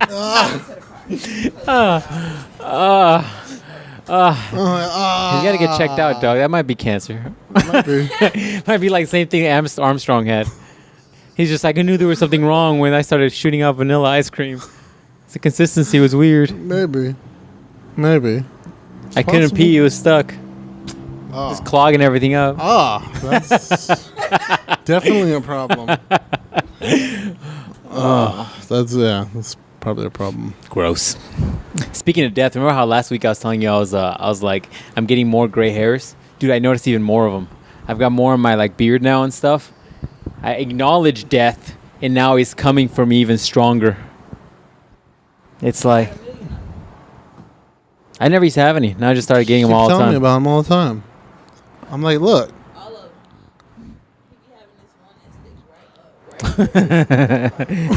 You gotta get checked out, dog. That might be cancer. might be. Might be like the same thing Armstrong had. He's just like, I knew there was something wrong when I started shooting out vanilla ice cream. The consistency was weird. Maybe. I couldn't pee. It was stuck. Oh. Just clogging everything up. That's definitely a problem. That's probably a problem. Gross. Speaking of death, remember how last week I was telling you I was like, I'm getting more gray hairs? Dude, I noticed even more of them. I've got more in my like beard now and stuff. I acknowledge death, and now he's coming for me even stronger. It's like I never used to have any. Now I just started getting them all the Tell me time. about them all the time. I'm like, look. All of them. He be having this one that sticks right up. Right? I was dying.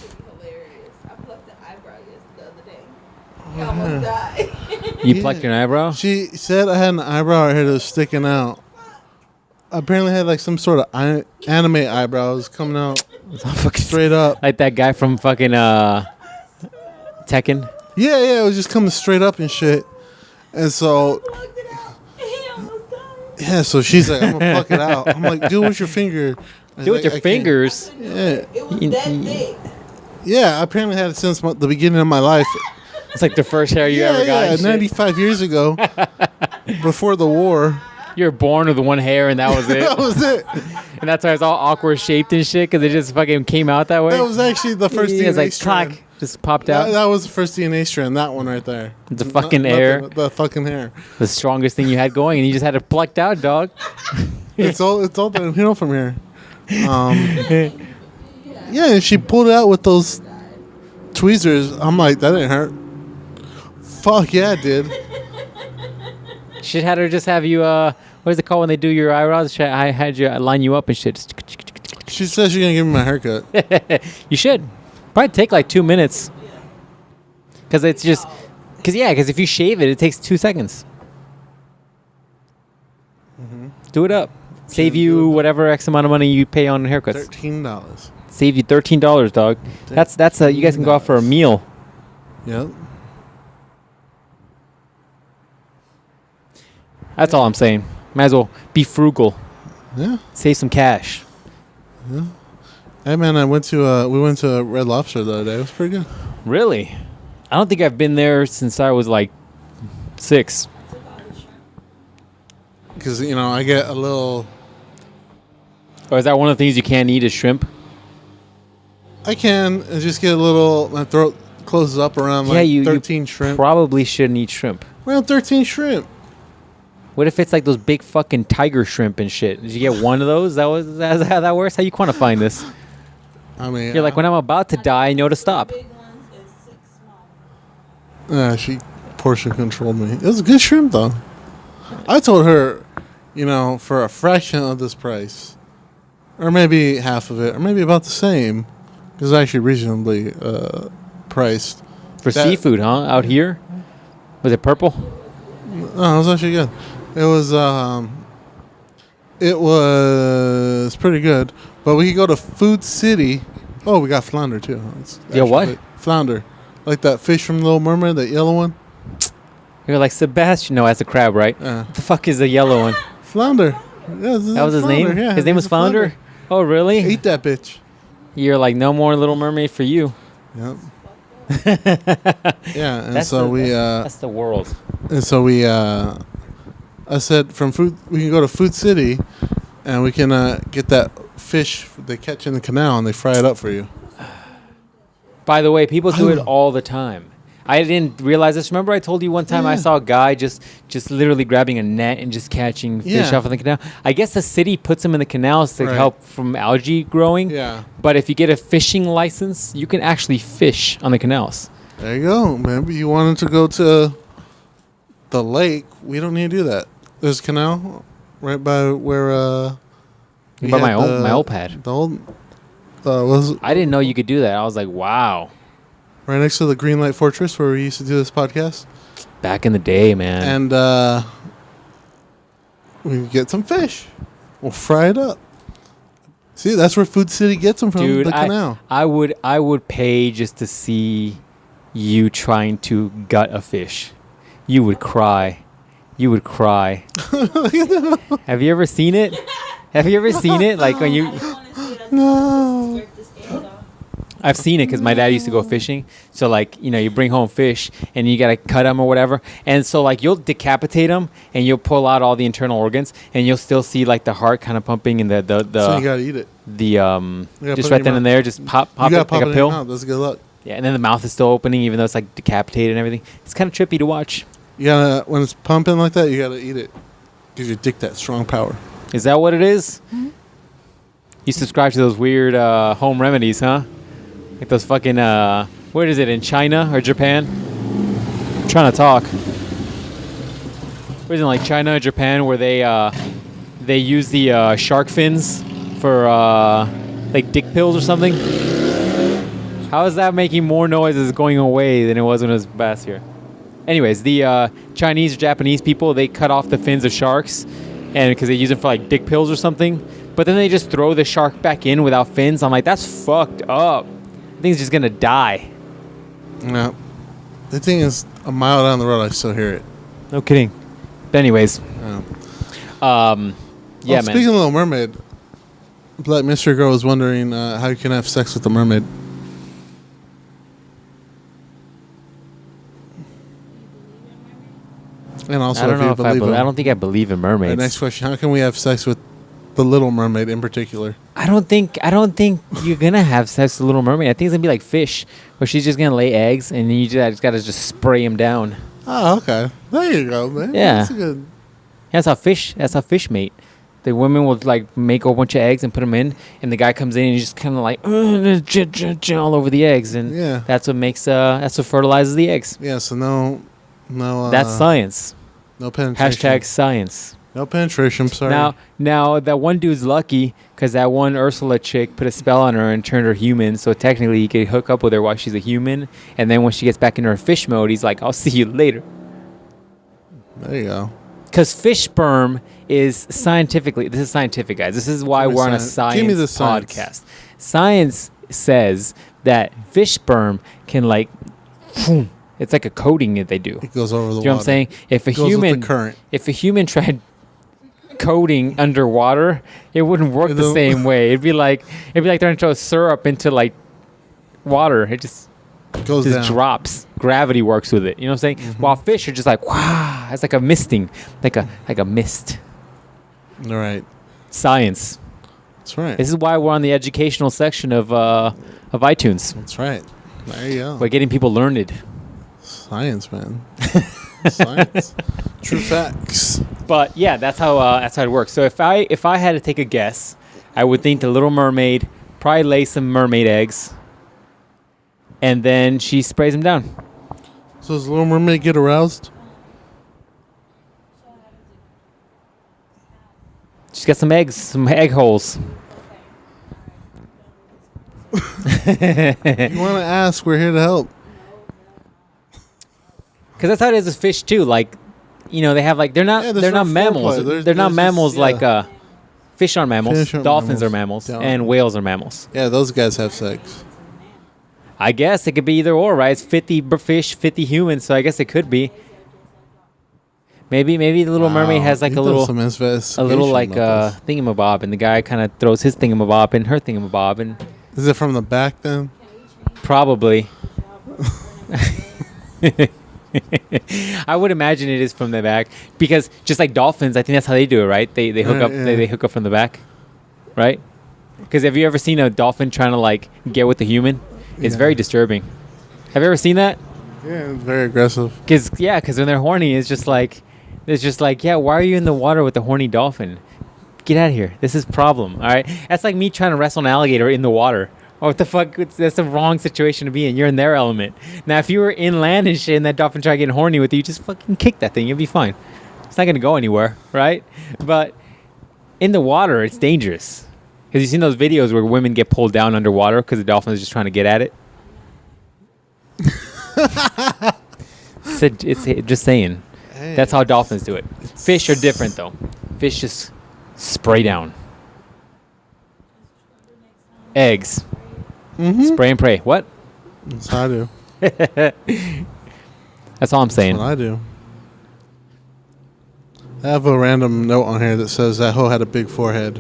It's hilarious. I plucked the eyebrow the other day. I almost died. You plucked your eyebrow? She said I had an eyebrow right here that was sticking out. Apparently had like some sort of anime eyebrows coming out straight up. Like that guy from fucking Tekken? Yeah, it was just coming straight up and shit. And so, Plucked it out. He almost died. yeah, so she's like, I'm gonna pluck it out. I'm like, do it with your finger. Do it with your fingers. Yeah. It was that thick. Yeah, I apparently had it since the beginning of my life. It's like the first hair you ever got. and shit. 95 years ago, before the war. You were born with one hair and that was it. That was it. And that's why it's all awkward shaped and shit because it just fucking came out that way. That was actually the first It DNA was like strand. clack, just popped out. That was the first DNA strand. That one right there. The fucking hair. The fucking hair. The strongest thing you had going, and you just had it plucked out, dog. It's all downhill from here. Yeah, and she pulled it out with those tweezers. I'm like, that didn't hurt. Fuck yeah, it did. Shit had her just have you, what is it called when they do your eyebrows? I had you line you up and shit. She says she's gonna give me my haircut. You should. Probably take like 2 minutes. Because it's just, because if you shave it, it takes 2 seconds. Do it up. Save you whatever X amount of money you pay on haircuts. $13. Save you $13, dog. That's you guys can go out for a meal. Yep. That's all I'm saying. Might as well be frugal. Yeah. Save some cash. Hey man, we went to Red Lobster the other day. It was pretty good. Really? I don't think I've been there since I was like 6. Because I get a little. Or is that one of the things you can't eat is shrimp? I can just get a little. My throat closes up around 13 shrimp. Probably shouldn't eat shrimp. Around 13 shrimp. What if it's like those big fucking tiger shrimp and shit? Did you get one of those? That's how that works? How you quantifying this? I mean, You're like, when I'm about to die, I know to stop. Big ones and 6 small. She portion controlled me. It was a good shrimp though. I told her, for a fraction of this price, or maybe half of it, or maybe about the same, because it's actually reasonably priced. For seafood, huh? Out here? Was it purple? Oh, it was actually good. It was pretty good. But we could go to Food City. Oh, we got flounder too. Yeah, what? Flounder. Like that fish from Little Mermaid, that yellow one. You're like, Sebastian. No, that's a crab, right? What the fuck is the yellow one? Flounder. Yeah, That was his Flounder. name? Yeah, His name was a Flounder? Oh, really? Eat that bitch. You're like, no more Little Mermaid for you. Yep. Yeah, and That's so the, we that's the world. and so we I said from food we can go to Food City and we can get that fish they catch in the canal and they fry it up for you. By the way, people do it all the time. I didn't realize this. Remember I told you one time I saw a guy just literally grabbing a net and just catching fish off of the canal? I guess the city puts them in the canals to help from algae growing. Yeah. But if you get a fishing license, you can actually fish on the canals. There you go. Maybe you wanted to go to the lake. We don't need to do that. There's a canal right by where we By had my old pad. The old was I didn't know you could do that. I was like, wow. right next to the Green Light Fortress where we used to do this podcast. Back in the day, man. And we can get some fish. We'll fry it up. See, that's where Food City gets them from, Dude, the canal. I would pay just to see you trying to gut a fish. You would cry. You would cry. Have you ever seen it? Have you ever seen it? Like when you... No. I've seen it because my dad used to go fishing. So, like, you know, you bring home fish and you got to cut them or whatever. And so, like, you'll decapitate them and you'll pull out all the internal organs and you'll still see, like, the heart kind of pumping and the So you got to eat it. Just right then and there, just pop You it got to like pop a it in pill. your mouth. That's good luck. Yeah, and then the mouth is still opening even though it's, like, decapitated and everything. It's kind of trippy to watch. You got to, when it's pumping like that, you got to eat it. Gives your dick that strong power. Is that what it is? Mm-hmm. You subscribe to those weird home remedies, huh? Like those fucking, where is it, in China or Japan? I'm trying to talk. Where is it, like China or Japan, where they use the shark fins for like dick pills or something? How is that making more noise as it's going away than it was when it was past here? Anyways, the Chinese or Japanese people, they cut off the fins of sharks, and because they use them for like dick pills or something. But then they just throw the shark back in without fins. I'm like, that's fucked up. The thing's just gonna die. No. The thing is, a mile down the road, I still hear it. No kidding. But anyways, Yeah, yeah, man. man. Speaking of Little Mermaid, Black Mystery Girl was wondering how you can have sex with a mermaid. And also, I don't if know you if I believe believe. I them. don't think I believe in mermaids. The next question: how can we have sex with the Little Mermaid in particular? I don't think you're gonna have sex with Little Mermaid. I think it's gonna be like fish, where she's just gonna lay eggs and then you just gotta spray them down. Oh, okay. There you go, man. Yeah. That's good. That's how fish mate. The women will like make a bunch of eggs and put them in, and the guy comes in and he's just kind of like all over the eggs, and Yeah. that's what fertilizes the eggs. Yeah. So no. That's science. No penetration. Hashtag science. No penetration. Sorry. Now that one dude's lucky because that one Ursula chick put a spell on her and turned her human. So technically, he could hook up with her while she's a human. And then when she gets back into her fish mode, he's like, "I'll see you later." There you go. Because fish sperm is scientifically. This is scientific, guys. This is why Give me we're on a science. Give me the science science. podcast. Science says that fish sperm can like. It's like a coating that they do. It goes over the water. You know what I'm saying? If a Goes with human, the current. if a human tried coating underwater, it wouldn't work the same way. It'd be like trying to throw syrup into like water. It just Goes down. drops. Gravity works with it. You know what I'm saying? Mm-hmm. While fish are just like wow, it's like a misting, like a mist. All right. Science. That's right. This is why we're on the educational section of iTunes. That's right. There you go. We're getting people learned. Science, man. Science. True facts. But yeah, that's how it works. So if I had to take a guess, I would think the Little Mermaid probably lays some mermaid eggs, and then she sprays them down. So does Little Mermaid get aroused? She's got some eggs, some egg holes. You want to ask? We're here to help. Because that's how it is with fish too. Like, you know, they have like they're not mammals. foreplay. They're not There's mammals just- like yeah. fish aren't mammals. Fish aren't Dolphins mammals. are mammals, Yeah. and whales are mammals. Yeah, those guys have sex. I guess it could be either or, right? It's 50 fish, 50 humans, so I guess it could be. Maybe the Little Mermaid has like a little like thingamabob, and the guy kind of throws his thingamabob in her thingamabob, and is it from the back then? probably. I would imagine it is from the back because just like dolphins, I think that's how they do it, right? They hook up they hook up from the back, right? Because have you ever seen a dolphin trying to like get with the human? It's very disturbing. Have you ever seen that? Yeah, it's very aggressive. Because when they're horny, it's just like, why are you in the water with the horny dolphin? Get out of here. This is a problem. All right, that's like me trying to wrestle an alligator in the water. Oh, what the fuck? That's the wrong situation to be in. You're in their element. Now, if you were inland and shit, and that dolphin tried getting horny with you, just fucking kick that thing. You'll be fine. It's not gonna go anywhere, right? But in the water, it's dangerous. Because you've seen those videos where women get pulled down underwater because the dolphin is just trying to get at it. It's just saying. Hey, that's how dolphins do it. Fish are different though. Fish just spray down. Eggs. Spray and pray. What? That's how I do. That's all I'm saying. That's what I do. I have a random note on here that says that hoe had a big forehead.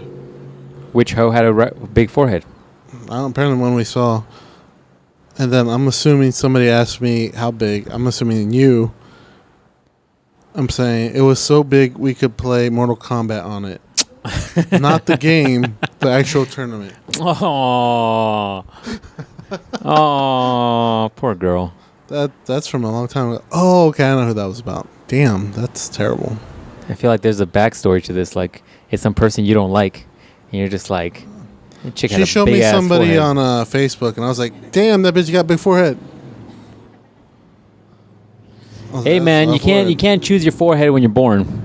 Which hoe had a big forehead? Apparently one we saw. And then I'm assuming somebody asked me how big. I'm assuming you. I'm saying it was so big we could play Mortal Kombat on it. Not the game, the actual tournament. Oh, oh, poor girl. That's from a long time ago. Oh, okay, I know who that was about. Damn, that's terrible. I feel like there's a backstory to this. Like it's some person you don't like, and you're just like, chick had a she showed me big-ass somebody forehead. on Facebook, and I was like, "Damn, that bitch got a big forehead." Hey man, you can't choose your forehead when you're born.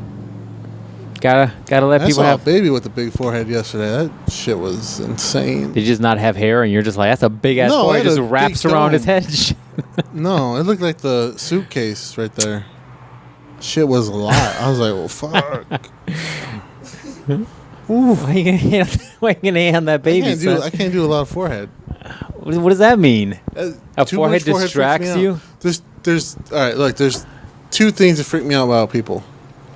Gotta let I people saw have. a baby with a big forehead yesterday. That shit was insane. They just not have hair, and you're just like, that's a big ass No, forehead. it had Just a wraps big around dome. his head. No, it looked like the suitcase right there. Shit was a lot. I was like, well, fuck. Why you gonna hand that baby? I can't do a lot of forehead. What does that mean? A Too forehead much freaks distracts me you? out. There's all right. Look, there's two things that freak me out about people.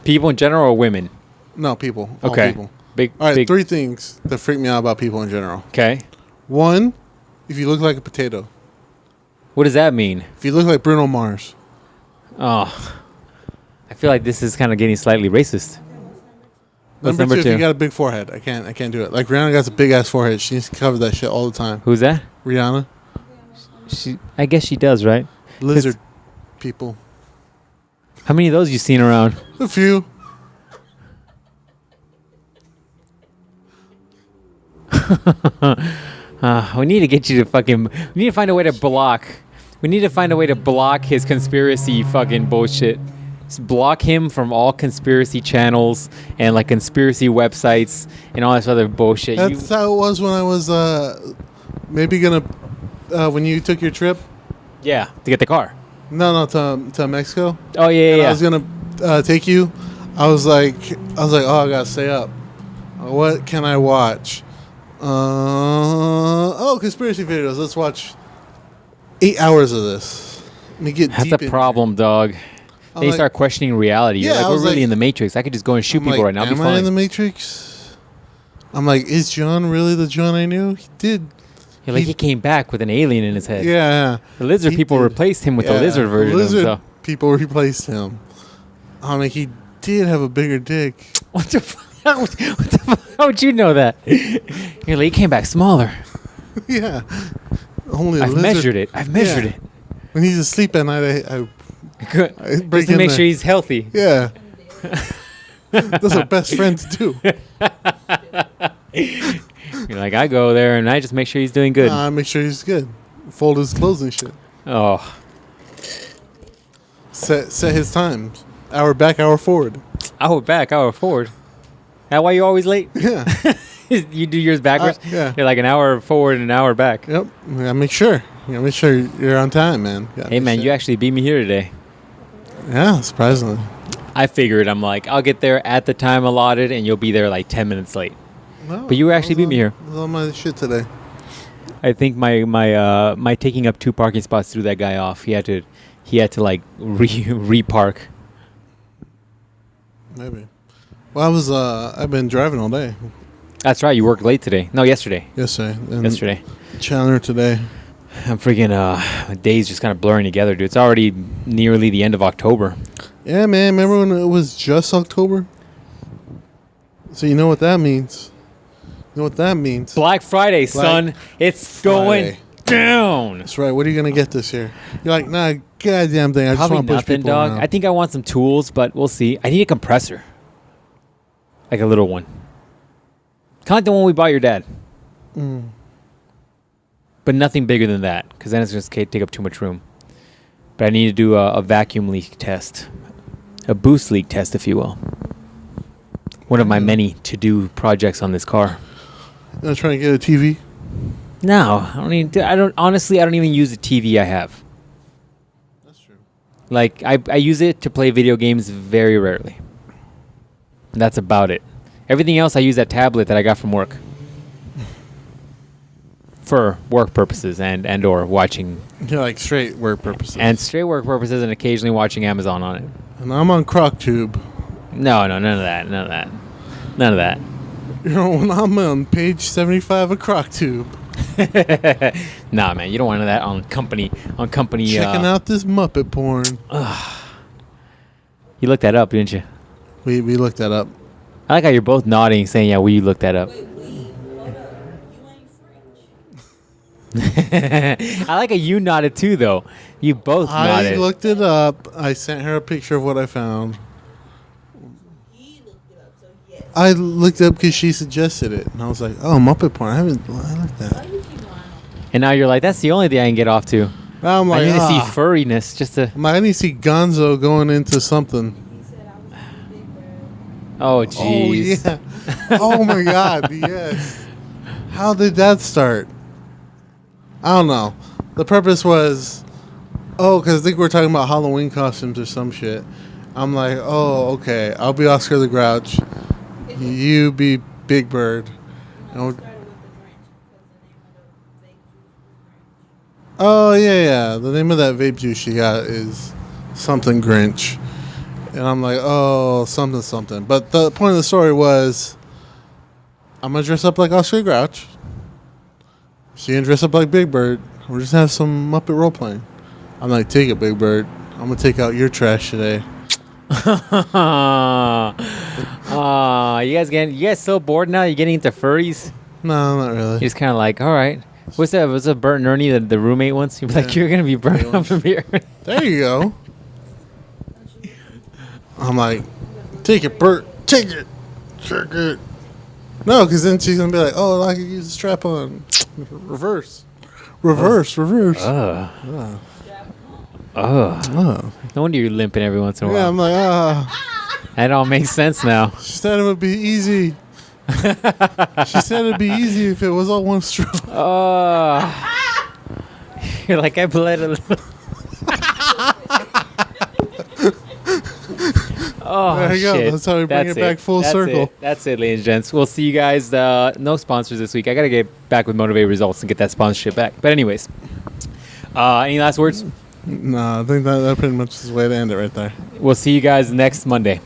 People in general or women? No, people. All Okay. people. Big. All right, big. three things that freak me out about people in general. Okay. One, if you look like a potato. What does that mean? If you look like Bruno Mars. Oh, I feel like this is kind of getting slightly racist. What's Number two, two? if you got a big forehead. I can't do it. Like Rihanna got a big ass forehead. She needs to cover that shit all the time. Who's that? Rihanna. I guess she does, right? Lizard people. How many of those you seen around? A few. We need to get you to fucking. We need to find a way to block. We need to find a way to block his conspiracy fucking bullshit. Just block him from all conspiracy channels and like conspiracy websites and all this other bullshit. That's how it was when I was maybe gonna when you took your trip. Yeah, to get the car. No, to Mexico. Oh yeah, yeah. I was gonna take you. I was like, oh, I gotta stay up. What can I watch? Conspiracy videos. Let's watch 8 hours of this. Let me get That's deep a problem, dog. I'm Then you like- start questioning reality. You're Yeah, like, I we're was really like- in the Matrix. I could just go and shoot I'm people like, right now. I'll be am I in the fine. Matrix? I'm like, is John really the John I knew? He did. You're like, he came back with an alien in his head. Yeah. The lizard He people did. replaced him with the Yeah, lizard version of lizard himself. people replaced him. I mean, he did have a bigger dick. What the fuck? What the fuck? How would you know that? You're like, he came back smaller. Yeah. Only a I've lizard. measured it. I've measured Yeah. it. When he's asleep at night, I Good. break Just to in make there. sure he's healthy. Yeah. That's our best friend to do. You're like, I go there and I just make sure he's doing good. Make sure he's good. Fold his clothes and shit. Oh, Set his times. Hour back, hour forward. hour back, hour forward. That why you always late? Yeah. You do yours backwards? Yeah. You're like an hour forward and an hour back. Yep. You gotta make sure. You gotta make sure you're on time, man. Hey, man, you actually beat me here today. Yeah, surprisingly. I figured, I'm like, I'll get there at the time allotted and you'll be there like 10 minutes late. No, But you actually I was beat me here. I was on my shit today. I think my taking up 2 parking spots threw that guy off. He had to like repark. Maybe. Well, I've been driving all day. That's right. You worked late today. No, yesterday. Yesterday. And Yesterday. Chandler today. I'm freaking days just kind of blurring together, dude. It's already nearly the end of October. Yeah, man. Remember when it was just October? So you know what that means. You know what that means. Black Friday, son. It's going down. That's right. What are you going to get this year? You're like, nah, goddamn thing. I just Probably want to push nothing, people dog. around. I think I want some tools, but we'll see. I need a compressor. Like a little one. Kind of like the one we bought your dad. But nothing bigger than that, because then it's just take up too much room. But I need to do a vacuum leak test. A boost leak test, if you will. One of my many to-do projects on this car. You trying to get a TV? No, I don't even use the TV I have. That's true. Like, I use it to play video games very rarely. And that's about it. Everything else, I use that tablet that I got from work. For work purposes and or watching. Yeah, like straight work purposes. And straight work purposes and occasionally watching Amazon on it. And I'm on CrocTube. No, none of that. None of that. None of that. You know, when I'm on page 75 of CrocTube. Nah, man, you don't want that on company. Checking out this Muppet porn. You looked that up, didn't you? We looked that up. I like how you're both nodding, saying, "Yeah, we looked that up." Wait, hold up. You ain't French. I like how you nodded too, though. You both I nodded. looked it up. I sent her a picture of what I found. He looked it up, so yes. I looked it up because she suggested it, and I was like, "Oh, Muppet porn! I like Why that." you keep lying? And now you're like, "That's the only thing I can get off to." Now I'm like, I need to see "Ah." furriness, just to. I'm like, I need to see Gonzo going into something. He said I was a big bird. Oh, Oh jeez. yeah! Oh my God! Yes. How did that start? I don't know. The purpose was, because I think we're talking about Halloween costumes or some shit. I'm like, oh, okay. I'll be Oscar the Grouch. You be Big Bird. And we'll- Started with the Grinch because the name of the vape juice was Grinch. oh yeah. The name of that vape juice she got is something Grinch. And I'm like, oh, something. But the point of the story was, I'm going to dress up like Oscar the Grouch. She can dress up like Big Bird. We're just have some Muppet role playing. I'm like, take it, Big Bird. I'm going to take out your trash today. You guys so bored now? You're getting into furries? No, not really. You're just kind of like, all right. What's that? Was it Bert and Ernie, the roommate once? You're like, Yeah. you're going to be burnt up from here. There you go. I'm like, take it, Bert. Take it. Take it. No, because then she's going to be like, oh, I could use a strap on. Reverse. Oh. Oh. No wonder you're limping every once in a Yeah, while. I'm like, That all makes sense now. She said it would be easy. She said it'd be easy if it was all one stroke. Oh. You're like, I bled a little. Oh, There you go. shit. That's how we bring it back full circle. That's it, ladies and gents. We'll see you guys. No sponsors this week. I got to get back with Motivated Results and get that sponsorship back. But anyways, any last words? No, I think that pretty much is the way to end it right there. We'll see you guys next Monday.